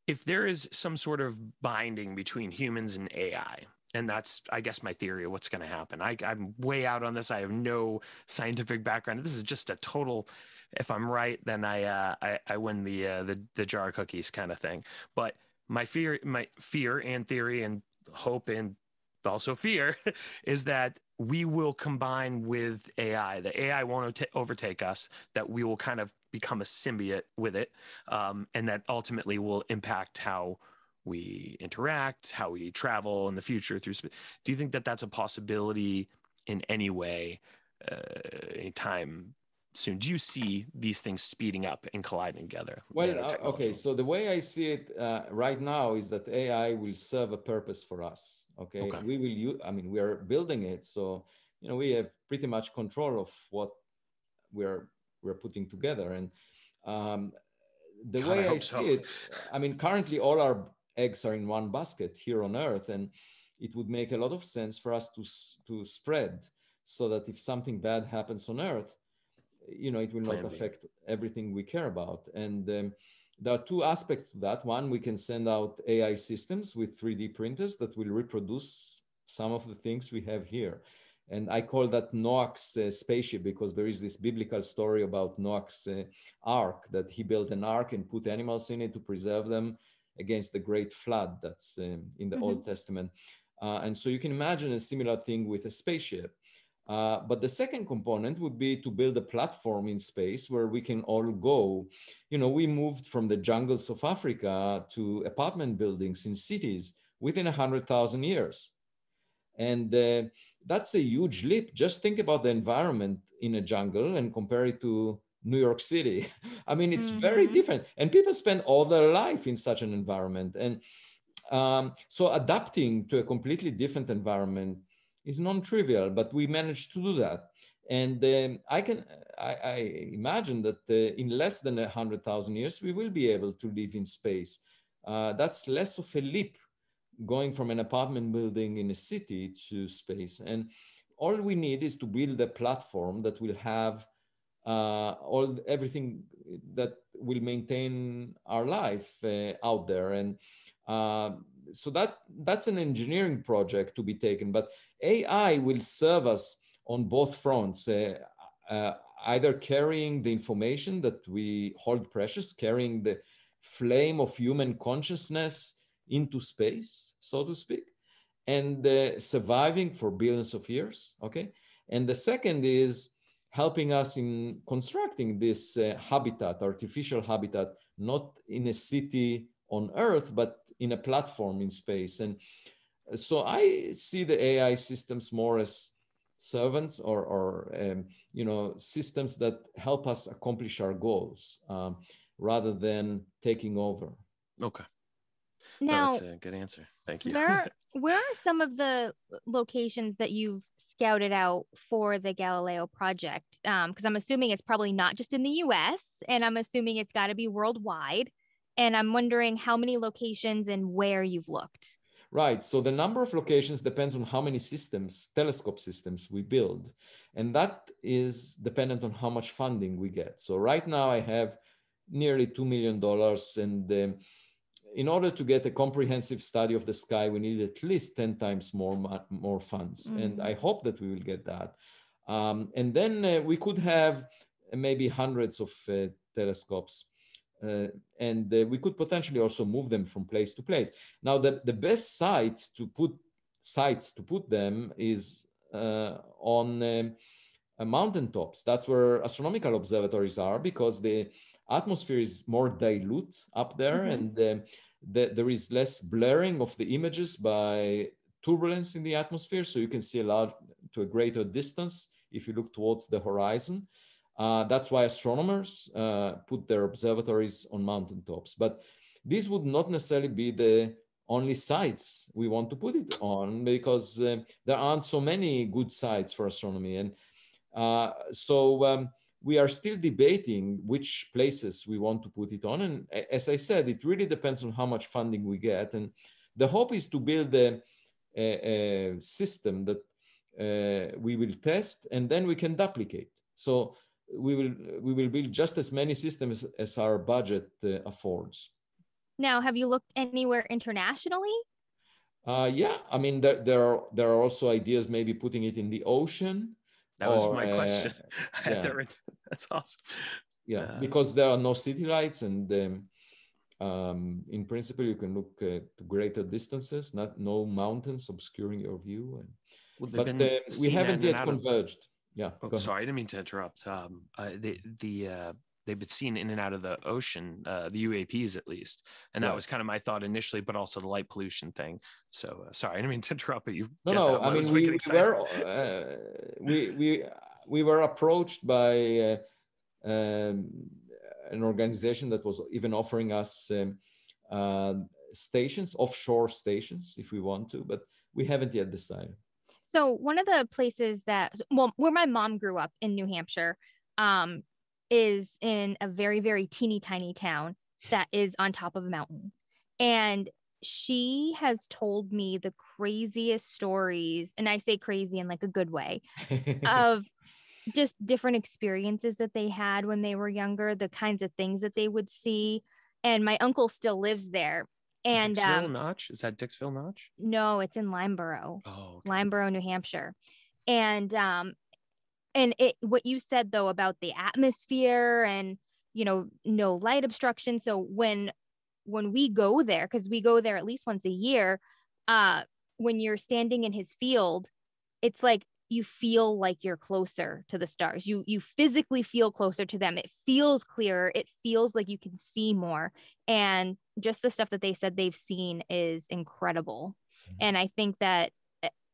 if there is some sort of binding between humans and AI, and that's, I guess, my theory of what's going to happen. I'm way out on this. I have no scientific background. This is just a total, if I'm right, then I win the jar of cookies kind of thing. But my fear and theory and hope and also fear is that we will combine with AI. The AI won't overtake us, that we will kind of become a symbiote with it. And that ultimately will impact how we interact, how we travel in the future through space. Do you think that that's a possibility in any way, anytime soon? Do you see these things speeding up and colliding together? Well, okay. So the way I see it right now is that AI will serve a purpose for us. Okay. We will use, I mean, we are building it. So, you know, we have pretty much control of what we're putting together. And the way I see it, I mean, currently all our eggs are in one basket here on Earth, and it would make a lot of sense for us to spread, so that if something bad happens on Earth, you know, it will not affect everything we care about. And there are two aspects to that. One, we can send out AI systems with 3D printers that will reproduce some of the things we have here. And I call that Noah's spaceship, because there is this biblical story about Noah's ark, that he built an ark and put animals in it to preserve them against the great flood that's in the Old Testament. And so you can imagine a similar thing with a spaceship. But the second component would be to build a platform in space where we can all go. You know, we moved from the jungles of Africa to apartment buildings in cities within 100,000 years. And that's a huge leap. Just think about the environment in a jungle and compare it to New York City. I mean, it's very different. And people spend all their life in such an environment. And so adapting to a completely different environment is non-trivial, but we managed to do that. And I imagine that in less than 100,000 years, we will be able to live in space. That's less of a leap, going from an apartment building in a city to space. And all we need is to build a platform that will have everything that will maintain our life out there. And so that's an engineering project to be taken, but AI will serve us on both fronts, either carrying the information that we hold precious, carrying the flame of human consciousness into space, so to speak, and surviving for billions of years, okay? And the second is helping us in constructing this habitat, artificial habitat, not in a city on Earth, but in a platform in space. And so I see the AI systems more as servants or you know, systems that help us accomplish our goals rather than taking over. Okay. Now, that's a good answer. Thank you. Where are some of the locations that you've scouted out for the Galileo project? Because I'm assuming it's probably not just in the US, and I'm assuming it's got to be worldwide. And I'm wondering how many locations and where you've looked. Right. So the number of locations depends on how many systems, telescope systems we build. And that is dependent on how much funding we get. So right now I have nearly $2 million. And in order to get a comprehensive study of the sky, we need at least 10 times more funds. And I hope that we will get that. And then we could have maybe hundreds of telescopes. And we could potentially also move them from place to place. Now, the best sites to put them is on mountaintops. That's where astronomical observatories are, because the atmosphere is more dilute up there, and there is less blurring of the images by turbulence in the atmosphere, so you can see to a greater distance if you look towards the horizon. That's why astronomers put their observatories on mountaintops. But these would not necessarily be the only sites we want to put it on, because there aren't so many good sites for astronomy. And so we are still debating which places we want to put it on. And as I said, it really depends on how much funding we get. And the hope is to build a system that we will test, and then we can duplicate. So we will build just as many systems as our budget affords. Now, have you looked anywhere internationally? Yeah, I mean, there are also ideas maybe putting it in the ocean. That was my question. Yeah. That's awesome. Yeah, because there are no city lights, and In principle, you can look to greater distances, no mountains obscuring your view. Well, but we haven't yet converged. Yeah. Oh, sorry, I didn't mean to interrupt. They've been seen in and out of the ocean, the UAPs at least, and that was kind of my thought initially, but also the light pollution thing. So sorry, I didn't mean to interrupt, but you. No. I mean, we were approached by an organization that was even offering us stations, offshore stations, if we want to, but we haven't yet decided. So one of the places that, well, where my mom grew up in New Hampshire, is in a very, very teeny tiny town that is on top of a mountain. And she has told me the craziest stories, and I say crazy in like a good way, of just different experiences that they had when they were younger, the kinds of things that they would see. And my uncle still lives there. And Dixville Notch? Is that Dixville Notch? No, it's in Limeboro. Oh, okay. Limeboro, New Hampshire. And what you said though about the atmosphere and, you know, no light obstruction. So when we go there, because we go there at least once a year, when you're standing in his field, it's like you feel like you're closer to the stars. You physically feel closer to them. It feels clearer. It feels like you can see more. And just the stuff that they said they've seen is incredible. And I think that,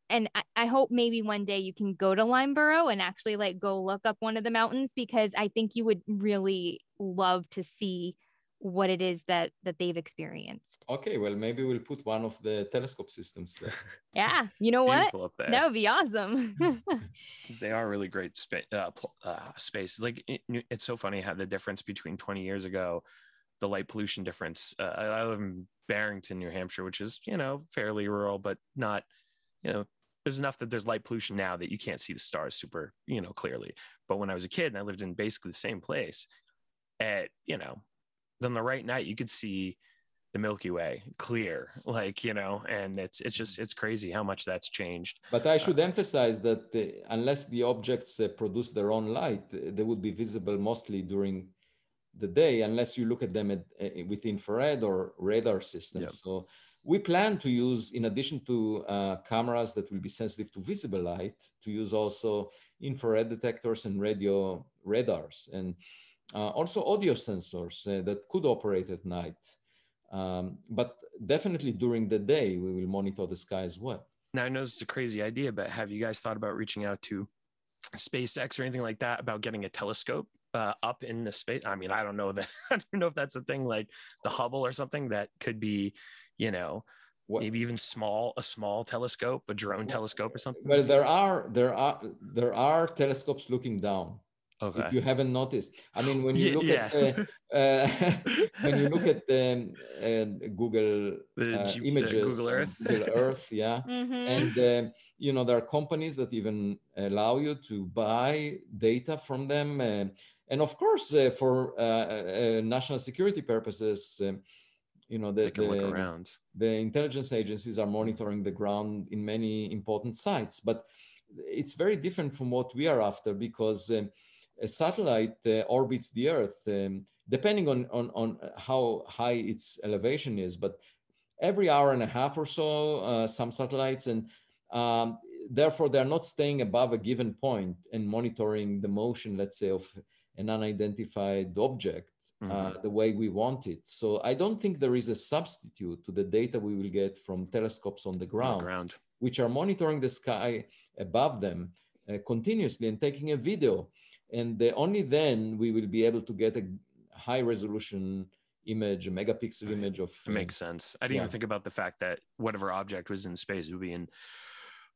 and I hope maybe one day you can go to Limeboro and actually like go look up one of the mountains, because I think you would really love to see what it is that they've experienced. Okay, well, maybe we'll put one of the telescope systems there. Yeah, you know what? That would be awesome. They are really great spaces. Like it's so funny how the difference between 20 years ago, the light pollution difference. I live in Barrington, New Hampshire, which is, you know, fairly rural, but not, you know, there's enough that there's light pollution now that you can't see the stars super, you know, clearly. But when I was a kid and I lived in basically the same place, you know, then the right night you could see the Milky Way clear, like, you know, and it's crazy how much that's changed. But I should emphasize that unless the objects produce their own light, they would be visible mostly during the day, unless you look at them with infrared or radar systems. Yep. So we plan to use, in addition to cameras that will be sensitive to visible light, to use also infrared detectors and radio radars, and also audio sensors that could operate at night. But definitely during the day, we will monitor the sky as well. Now, I know it's a crazy idea, but have you guys thought about reaching out to SpaceX or anything like that about getting a telescope up in the space? I mean, I don't know that. I don't know if that's a thing like the Hubble or something that could be, you know, maybe even a small telescope, a drone telescope or something. Well, there are telescopes looking down. Okay. If you haven't noticed, I mean, when you look at when you look at Google images, Google Earth, Google Earth, yeah, and you know, there are companies that even allow you to buy data from them, and of course, for national security purposes, you know, the intelligence agencies are monitoring the ground in many important sites, but it's very different from what we are after, because a satellite orbits the Earth, depending on how high its elevation is, but every hour and a half or so, some satellites, and therefore they're not staying above a given point and monitoring the motion, let's say, of an unidentified object the way we want it. So I don't think there is a substitute to the data we will get from telescopes on the ground. Which are monitoring the sky above them continuously and taking a video. And only then we will be able to get a high resolution image, a megapixel image of. It makes sense. I didn't even think about the fact that whatever object was in space would be in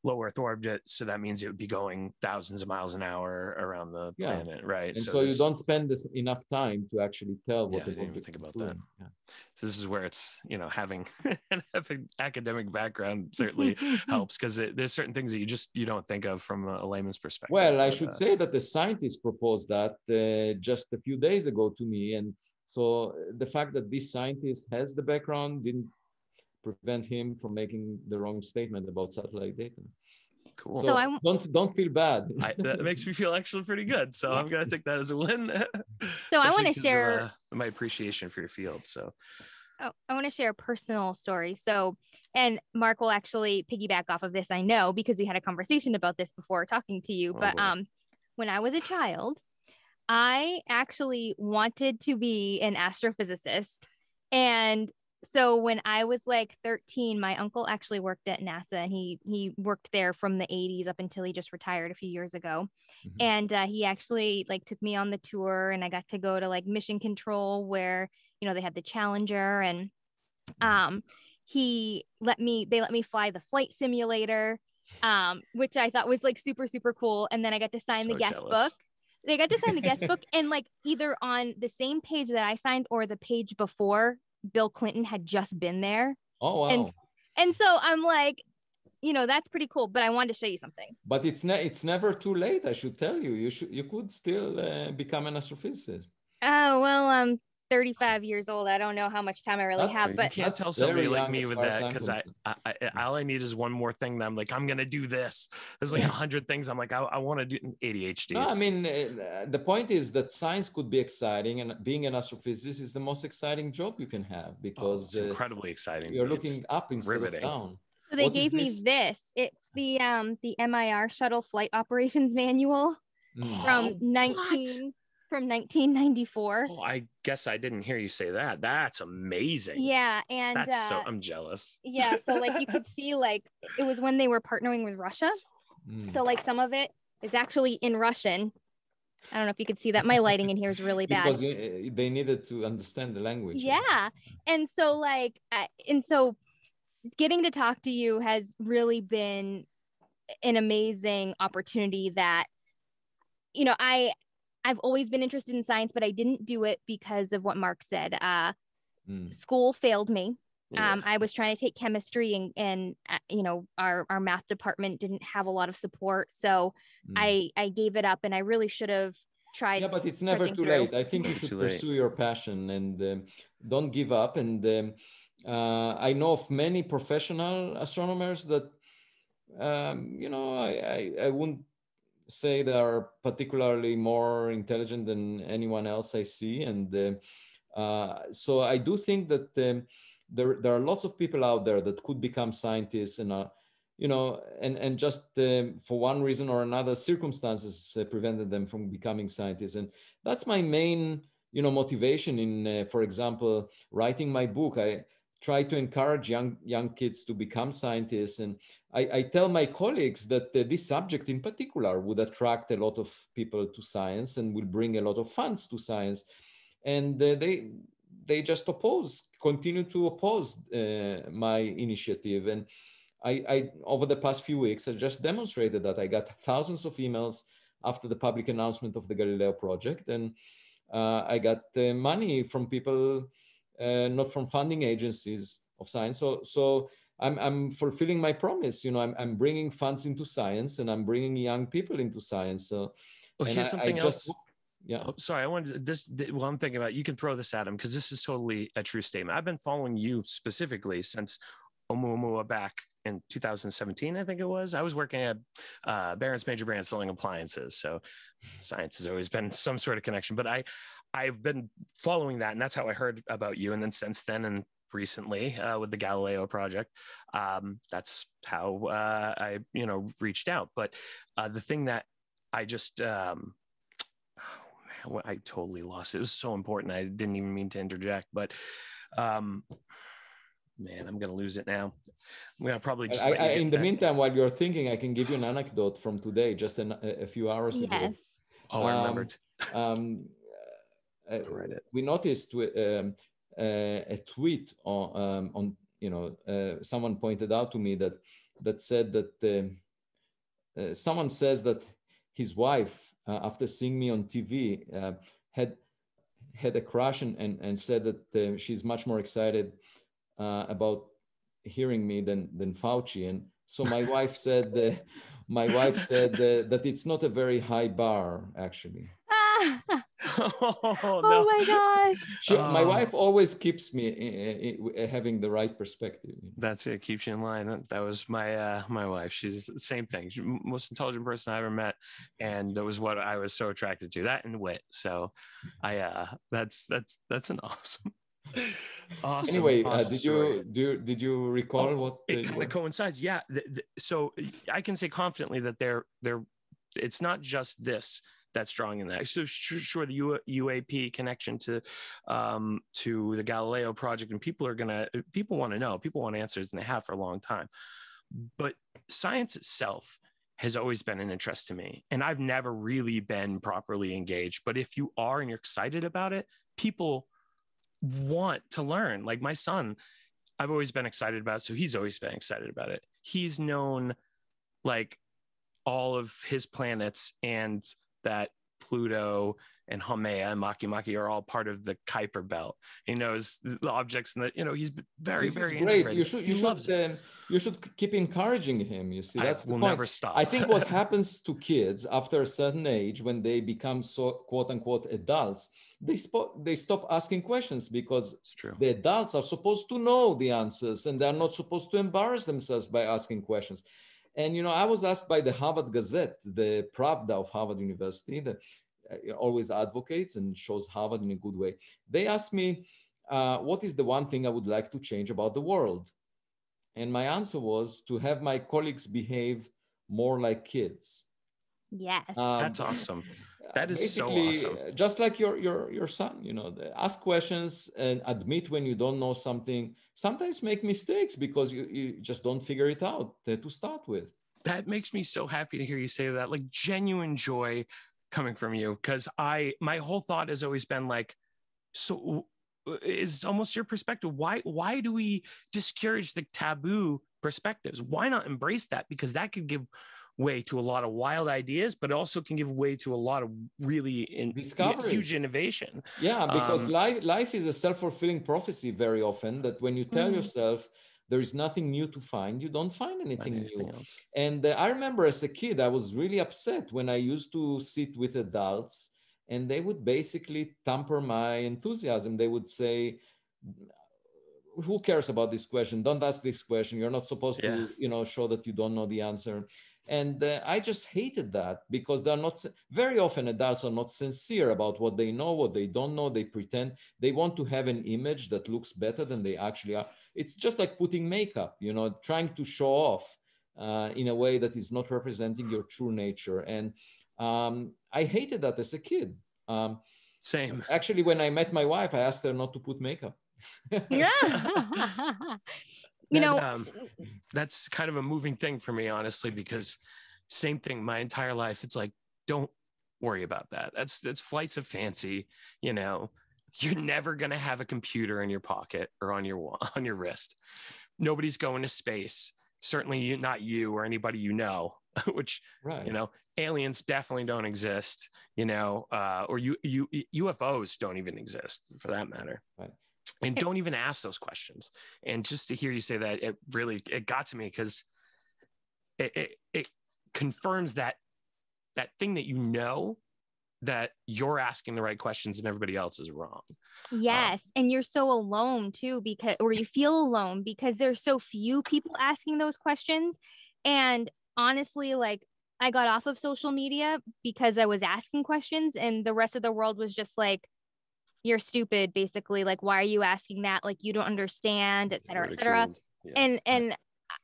low Earth orbit. So that means it would be going thousands of miles an hour around the planet, right? And so you don't spend enough time to actually tell what the object think about that. Yeah. So this is where it's, you know, having an academic background certainly helps, because there's certain things that you don't think of from a layman's perspective. Well, I should say that the scientist proposed that just a few days ago to me. And so the fact that this scientist has the background didn't prevent him from making the wrong statement about satellite data. Cool. So don't feel bad. That makes me feel actually pretty good. So I'm gonna take that as a win. So I want to share my appreciation for your field. So I want to share a personal story. So, and Mark will actually piggyback off of this, I know, because we had a conversation about this before talking to you. But when I was a child, I actually wanted to be an astrophysicist. And so when I was like 13, my uncle actually worked at NASA, and he worked there from the 80s up until he just retired a few years ago. Mm-hmm. And he actually like took me on the tour, and I got to go to like mission control where, you know, they had the Challenger, and they let me fly the flight simulator, which I thought was like super, super cool. And then I got to sign the guest book. They got to sign the guest book, and like either on the same page that I signed or the page before, Bill Clinton had just been there. Oh, wow. And so I'm like, you know, that's pretty cool, but I wanted to show you something. But it's never too late, I should tell you. You could still become an astrophysicist. Oh, well, I'm 35 years old. I don't know how much time I really have, but you can't tell somebody like me with that, because I all I need is one more thing that I'm like, I'm gonna do this. There's like 100 things I'm like, I want to do. ADHD. No, I mean, the point is that science could be exciting, and being an astrophysicist is the most exciting job you can have, because it's incredibly exciting. You're looking up instead of down. So they gave me this. It's the MIR shuttle flight operations manual from 1994. Oh, I guess I didn't hear you say that. That's amazing. Yeah, and I'm jealous. Yeah, so like you could see, like it was when they were partnering with Russia. So like some of it is actually in Russian. I don't know if you could see that. My lighting in here is really bad. Because they needed to understand the language. Yeah, and so getting to talk to you has really been an amazing opportunity that, you know, I've always been interested in science, but I didn't do it because of what Mark said. School failed me. Yeah. I was trying to take chemistry, and you know, our math department didn't have a lot of support. So I gave it up, and I really should have tried. Yeah, but it's never too late. I think you should pursue your passion, and don't give up. And I know of many professional astronomers that, you know, I wouldn't say they are particularly more intelligent than anyone else I see. And so I do think that there are lots of people out there that could become scientists, and you know, and just for one reason or another, circumstances prevented them from becoming scientists. And that's my main, you know, motivation in, for example, writing my book. I try to encourage young kids to become scientists. And I tell my colleagues that this subject in particular would attract a lot of people to science and will bring a lot of funds to science. And they just continue to oppose my initiative. And I over the past few weeks, I just demonstrated that. I got thousands of emails after the public announcement of the Galileo Project. And I got money from people, not from funding agencies of science. So I'm fulfilling my promise. You know, I'm bringing funds into science, and I'm bringing young people into science. So, well, here's something else. Yeah. Oh, sorry, I wanted this. Well, I'm thinking about, you can throw this at him, because this is totally a true statement. I've been following you specifically since Omuamua back in 2017, I think it was. I was working at Barron's Major Brand selling appliances. So science has always been some sort of connection, but I've been following that, and that's how I heard about you. And then since then, and recently with the Galileo Project, that's how I, you know, reached out. But the thing that I just, I totally lost it. It was so important. I didn't even mean to interject, but man, I'm going to lose it now. I'm going to probably just... in the meantime, while you're thinking, I can give you an anecdote from today, just a few hours ago. Yes. Oh, I remembered. We noticed a tweet on you know, someone pointed out to me that said that someone says that his wife, after seeing me on TV, had a crush and said that she's much more excited about hearing me than Fauci. And so my wife said that it's not a very high bar, actually. Oh my gosh. My wife always keeps me having the right perspective. That's it, keeps you in line. That was my my wife. She's the same thing. She's the most intelligent person I ever met, and that was what I was so attracted to, that and wit. So that's an awesome. Awesome. Anyway, awesome did you recall what it kind of coincides? Yeah. So I can say confidently that it's not just this that's drawing in that. So sure, the UAP connection to the Galileo Project, and people want to know, people want answers, and they have for a long time. But science itself has always been an interest to me, and I've never really been properly engaged. But if you are and you're excited about it, people want to learn. Like my son, I've always been excited about it, so he's always been excited about it. He's known like all of his planets, and that Pluto and Haumea and Makemake are all part of the Kuiper belt. He knows the objects, and he's very, very great. integrated. You should keep encouraging him. You see, that's the point. Never stop. I think what happens to kids after a certain age, when they become so quote unquote adults, they stop asking questions, because the adults are supposed to know the answers, and they're not supposed to embarrass themselves by asking questions. And I was asked by the Harvard Gazette, the Pravda of Harvard University, that always advocates and shows Harvard in a good way. They asked me, what is the one thing I would like to change about the world? And my answer was to have my colleagues behave more like kids. Yes. That's awesome. That is so awesome. Just like your son, ask questions and admit when you don't know something. Sometimes make mistakes because you just don't figure it out to start with. That makes me so happy to hear you say that, like genuine joy coming from you. Because my whole thought has always been like, so is almost your perspective. Why do we discourage the taboo perspectives? Why not embrace that? Because that could give way to a lot of wild ideas, but also can give way to a lot of really huge innovation. Yeah, because life is a self-fulfilling prophecy very often, that when you tell yourself there is nothing new to find, you don't find anything new. Else. And I remember as a kid, I was really upset when I used to sit with adults and they would basically tamper my enthusiasm. They would say, who cares about this question? Don't ask this question. You're not supposed to, show that you don't know the answer. And I just hated that, because they're not, very often adults are not sincere about what they know, what they don't know. They pretend they want to have an image that looks better than they actually are. It's just like putting makeup, trying to show off in a way that is not representing your true nature. And I hated that as a kid. Same. Actually, when I met my wife, I asked her not to put makeup. That's kind of a moving thing for me, honestly, because same thing my entire life. It's like, don't worry about that. That's flights of fancy. You're never going to have a computer in your pocket or on your wrist. Nobody's going to space. Certainly not you or anybody which, aliens definitely don't exist, or UFOs don't even exist for that matter. Right. And don't even ask those questions. And just to hear you say that, it got to me, because it confirms that thing that you're asking the right questions and everybody else is wrong. Yes. And you're so alone too, or you feel alone because there's so few people asking those questions. And honestly, like, I got off of social media because I was asking questions, and the rest of the world was just like, you're stupid, basically. Like, why are you asking that? Like, you don't understand, et cetera, et cetera. Yeah.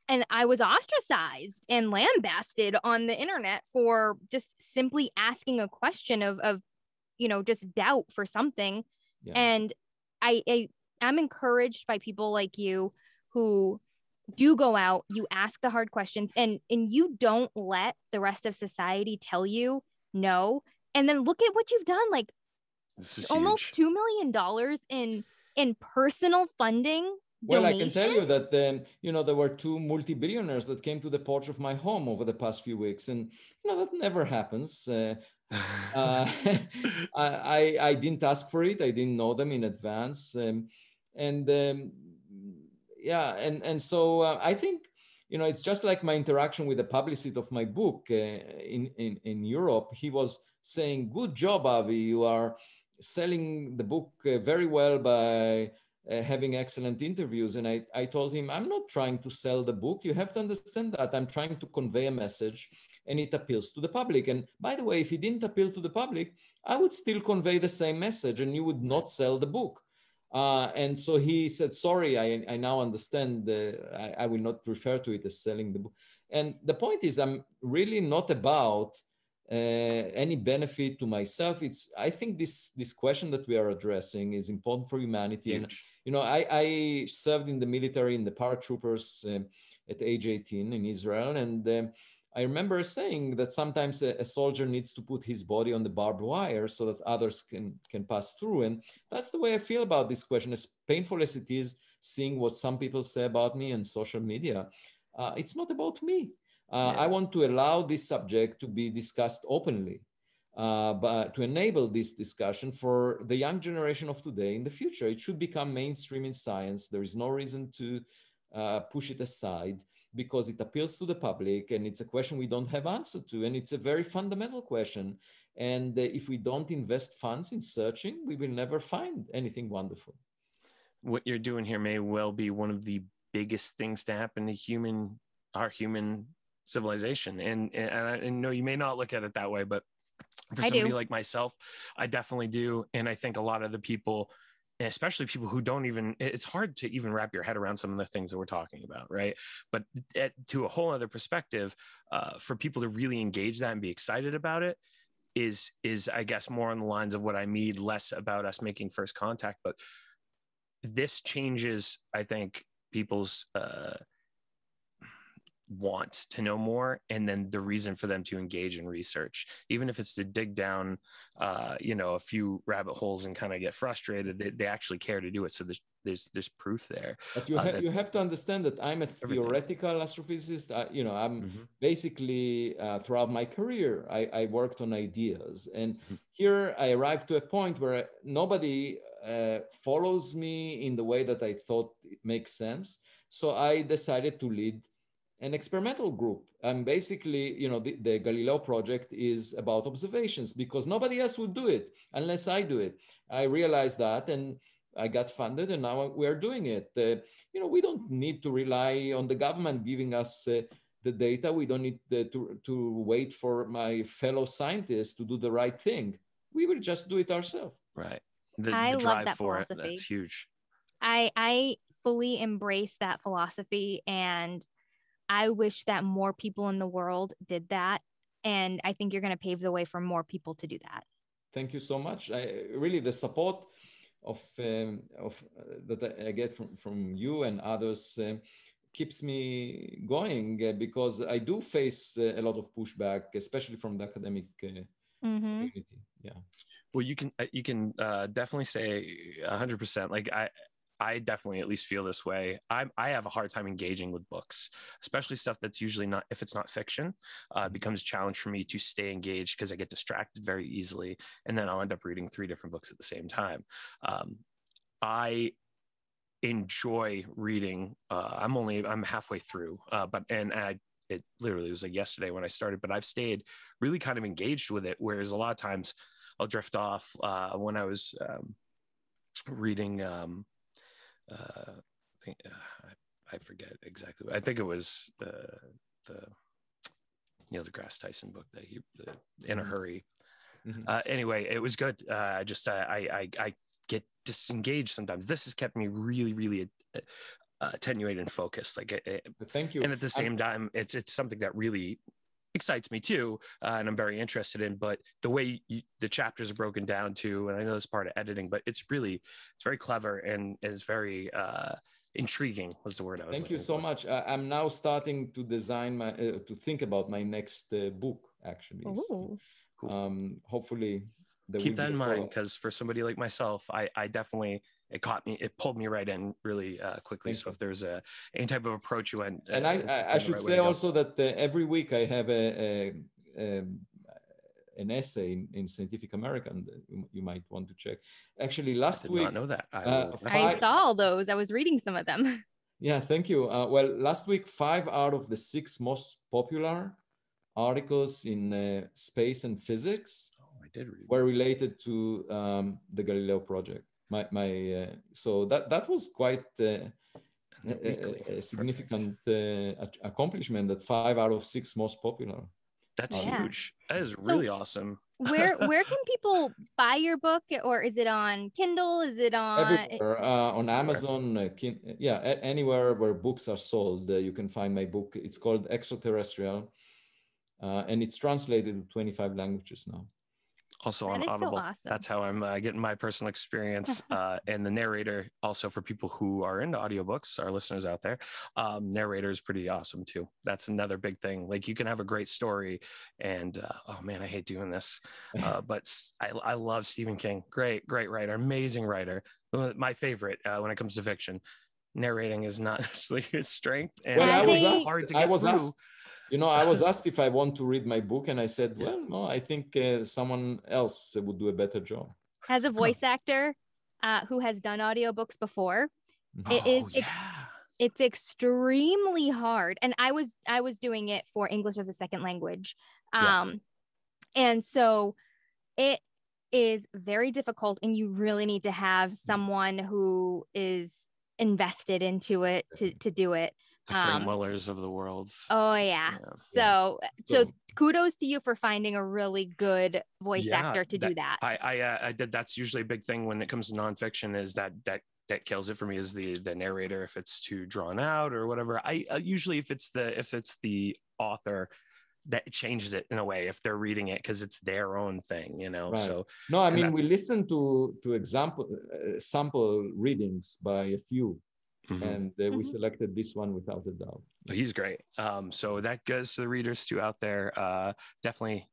And I was ostracized and lambasted on the internet for just simply asking a question of just doubt for something. Yeah. And I'm encouraged by people like you who do go out, you ask the hard questions, and you don't let the rest of society tell you no. And then look at what you've done. Like, almost $2 million in personal funding. Well, donations? I can tell you that there were two multi-billionaires that came to the porch of my home over the past few weeks, and that never happens. I didn't ask for it. I didn't know them in advance, so I think it's just like my interaction with the publicist of my book in Europe. He was saying, "Good job, Avi. You are selling the book very well by having excellent interviews." And I told him, I'm not trying to sell the book. You have to understand that I'm trying to convey a message, and it appeals to the public. And by the way, if it didn't appeal to the public, I would still convey the same message, and you would not sell the book. And so he said, sorry, I now understand. I will not refer to it as selling the book. And the point is, I'm really not about any benefit to myself. I think this question that we are addressing is important for humanity. Huge. And, you know, I served in the military, in the paratroopers at age 18 in Israel. And I remember saying that sometimes a soldier needs to put his body on the barbed wire so that others can pass through. And that's the way I feel about this question. As painful as it is, seeing what some people say about me on social media, it's not about me. I want to allow this subject to be discussed openly, but to enable this discussion for the young generation of today in the future. It should become mainstream in science. There is no reason to push it aside, because it appeals to the public and it's a question we don't have answer to. And it's a very fundamental question. And if we don't invest funds in searching, we will never find anything wonderful. What you're doing here may well be one of the biggest things to happen to our human civilization. And I know you may not look at it that way, but for somebody like myself, I definitely do. And I think a lot of the people, especially people who don't even, it's hard to even wrap your head around some of the things that we're talking about, right? But to a whole other perspective, for people to really engage that and be excited about it is I guess more on the lines of what I mean, less about us making first contact. But this changes, I think, people's want to know more, and then the reason for them to engage in research, even if it's to dig down a few rabbit holes and kind of get frustrated, they actually care to do it. So there's proof there. But you have to understand that I'm a theoretical astrophysicist. I'm basically throughout my career I worked on ideas, and here I arrived to a point where nobody follows me in the way that I thought it makes sense. So I decided to lead an experimental group. And basically, the Galileo Project is about observations, because nobody else would do it unless I do it. I realized that, and I got funded, and now we're doing it. We don't need to rely on the government giving us the data. We don't need to wait for my fellow scientists to do the right thing. We will just do it ourselves. Right. I love that philosophy. That's huge. I fully embrace that philosophy, and I wish that more people in the world did that. And I think you're going to pave the way for more people to do that. Thank you so much. Really, the support of that I get from you and others keeps me going, because I do face a lot of pushback, especially from the academic community. Yeah. Well, you can definitely say 100%. Like I definitely at least feel this way. I have a hard time engaging with books, especially stuff that's usually not, if it's not fiction, becomes a challenge for me to stay engaged, because I get distracted very easily. And then I'll end up reading 3 different books at the same time. I enjoy reading. I'm halfway through, it literally was like yesterday when I started, but I've stayed really kind of engaged with it. Whereas a lot of times I'll drift off. When I was reading, I forget exactly. I think it was the Neil deGrasse Tyson book that he In a Hurry. Anyway, it was good. I get disengaged sometimes. This has kept me really, really attenuated and focused. Thank you. And at the same time, it's something that really excites me too, and I'm very interested in. But the way the chapters are broken down too, and I know this part of editing, but it's very clever and is very intriguing. Was the word I was. Thank you so much. I'm now starting to design to think about my next book. Actually, so, cool. Hopefully, keep that in mind, because for somebody like myself, I definitely. It pulled me right in really quickly. So if there's any type of approach you went, and I should say also that every week I have an essay in Scientific American that you might want to check. Actually, last week, I did not know that. I saw all those. I was reading some of them. Yeah, thank you. Well, last week, 5 out of the 6 most popular articles in space and physics were related to the Galileo Project. So that was quite a significant accomplishment, that 5 out of 6 most popular. That's huge. That is So really awesome. where can people buy your book, or is it on Kindle? Is it on everywhere, on Amazon? Anywhere where books are sold, you can find my book. It's called Extraterrestrial, and it's translated to 25 languages now. Also on Audible. So awesome. That's how I'm getting my personal experience. And the narrator, also for people who are into audiobooks, our listeners out there, narrator is pretty awesome too. That's another big thing. Like you can have a great story and, oh man, I hate doing this. But I love Stephen King. Great writer, amazing writer. My favorite when it comes to fiction. Narrating is not necessarily his strength. And well, hard to get through. I was asked if I want to read my book, and I said, well, no, I think someone else would do a better job. As a voice actor who has done audiobooks before, it's extremely hard. And I was doing it for English as a second language. And so it is very difficult, and you really need to have someone who is invested into it to do it. The Frank Mullers of the world. Oh yeah. So kudos to you for finding a really good voice actor to do that. I did. That's usually a big thing when it comes to nonfiction, is that kills it for me, is the narrator, if it's too drawn out or whatever. I usually if it's the author, that changes it in a way if they're reading it, because it's their own thing, Right. So no, I mean, we listen to sample readings by a few. And we selected this one without a doubt. He's great. So that goes to the readers too out there. Definitely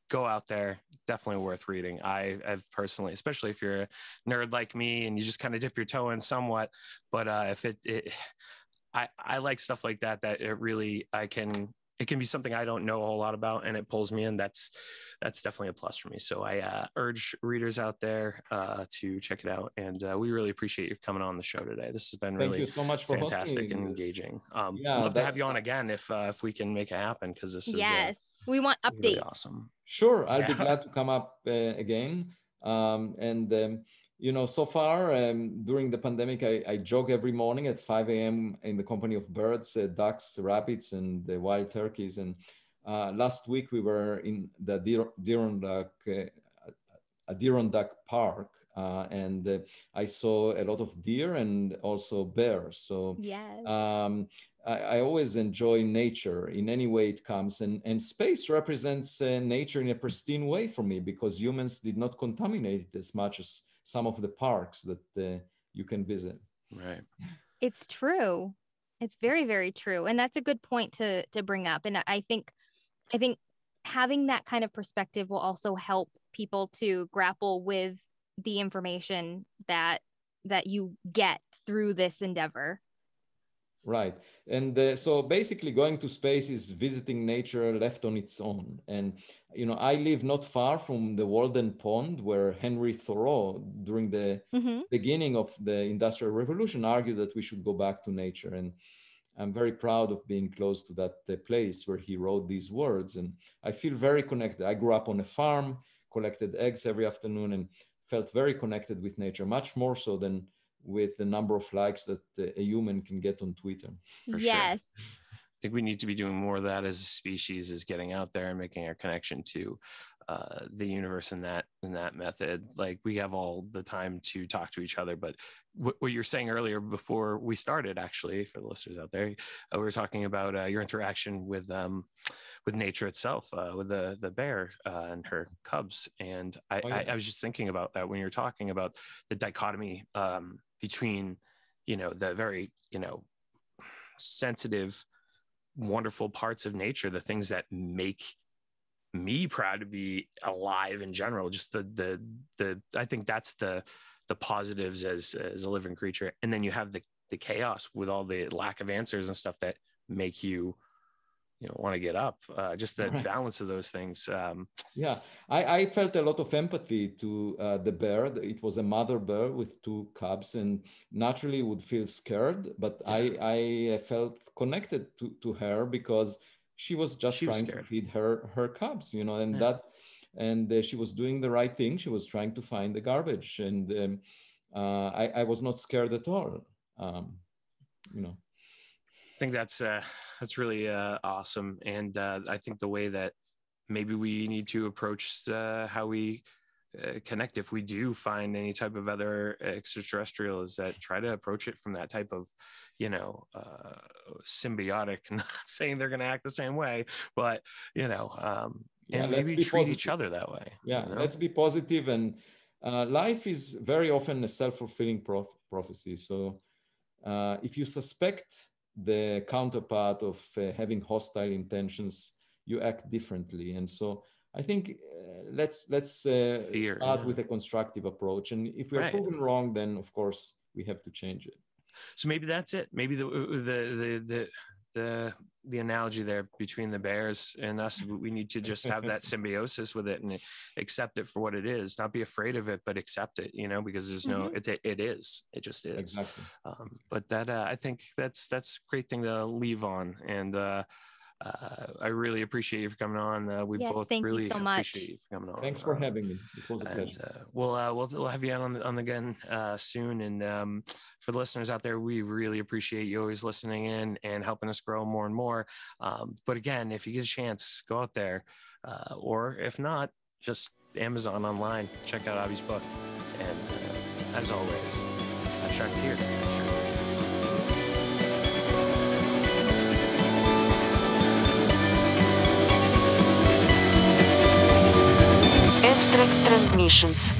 go out there. Definitely worth reading. I've personally, especially if you're a nerd like me and you just kind of dip your toe in somewhat. But if I like stuff like that. That it really it can be something I don't know a whole lot about, and it pulls me in. That's definitely a plus for me. So I urge readers out there to check it out. And we really appreciate you coming on the show today. This has been really Thank you so much for fantastic and engaging. Love to have you on again if we can make it happen, because this is we want updates. Really awesome. Sure, I'll be glad to come up again. So far during the pandemic, I jog every morning at 5 a.m. in the company of birds, ducks, rabbits, and wild turkeys. And last week we were in the Adirondack Park, and I saw a lot of deer and also bears. So I always enjoy nature in any way it comes, and space represents nature in a pristine way for me, because humans did not contaminate it as much as some of the parks that you can visit. Right. It's true. It's very, very true. And that's a good point to bring up. And I think having that kind of perspective will also help people to grapple with the information that you get through this endeavor. Right. And so basically going to space is visiting nature left on its own. And, I live not far from the Walden Pond, where Henry Thoreau, during the beginning of the Industrial Revolution, argued that we should go back to nature. And I'm very proud of being close to that place where he wrote these words. And I feel very connected. I grew up on a farm, collected eggs every afternoon, and felt very connected with nature, much more so than with the number of likes that a human can get on Twitter. For sure. I think we need to be doing more of that as a species, is getting out there and making our connection to the universe in that method. Like, we have all the time to talk to each other, but what you were saying earlier before we started, actually, for the listeners out there, we were talking about your interaction with nature itself, with the bear and her cubs. And I was just thinking about that when you're talking about the dichotomy between, the very, sensitive, wonderful parts of nature, the things that make me proud to be alive in general. Just the I think that's the positives as a living creature. And then you have the chaos with all the lack of answers and stuff that make you want to get up. Just the balance of those things. I felt a lot of empathy to the bear. It was a mother bear with two cubs, and naturally would feel scared, but I felt connected to her, because she was just trying to feed her cubs, and she was doing the right thing. She was trying to find the garbage, and I was not scared at all. I think that's really awesome. And I think the way that maybe we need to approach how we connect if we do find any type of other extraterrestrial, is that try to approach it from that type of, you know, symbiotic, not saying they're going to act the same way, but, you know, and maybe treat each other that way. Yeah, you know? Let's be positive. And life is very often a self-fulfilling prophecy. So if you suspect the counterpart of having hostile intentions, you act differently. And so I think let's start with a constructive approach. And if we're proven wrong, then of course we have to change it. So maybe that's it. Maybe the analogy there between the bears and us, we need to just have that symbiosis with it and accept it for what it is, not be afraid of it, but accept it, you know, because there's no, it just is. Exactly. But that, I think that's a great thing to leave on. And, I really appreciate you for coming on. We both really appreciate you for coming on. Thanks for having me. It was a pleasure. We'll have you on again soon. And for the listeners out there, we really appreciate you always listening in and helping us grow more and more. But again, if you get a chance, go out there, or if not, just Amazon online, check out Avi's book. And as always, abstract here. Abstract Transmissions.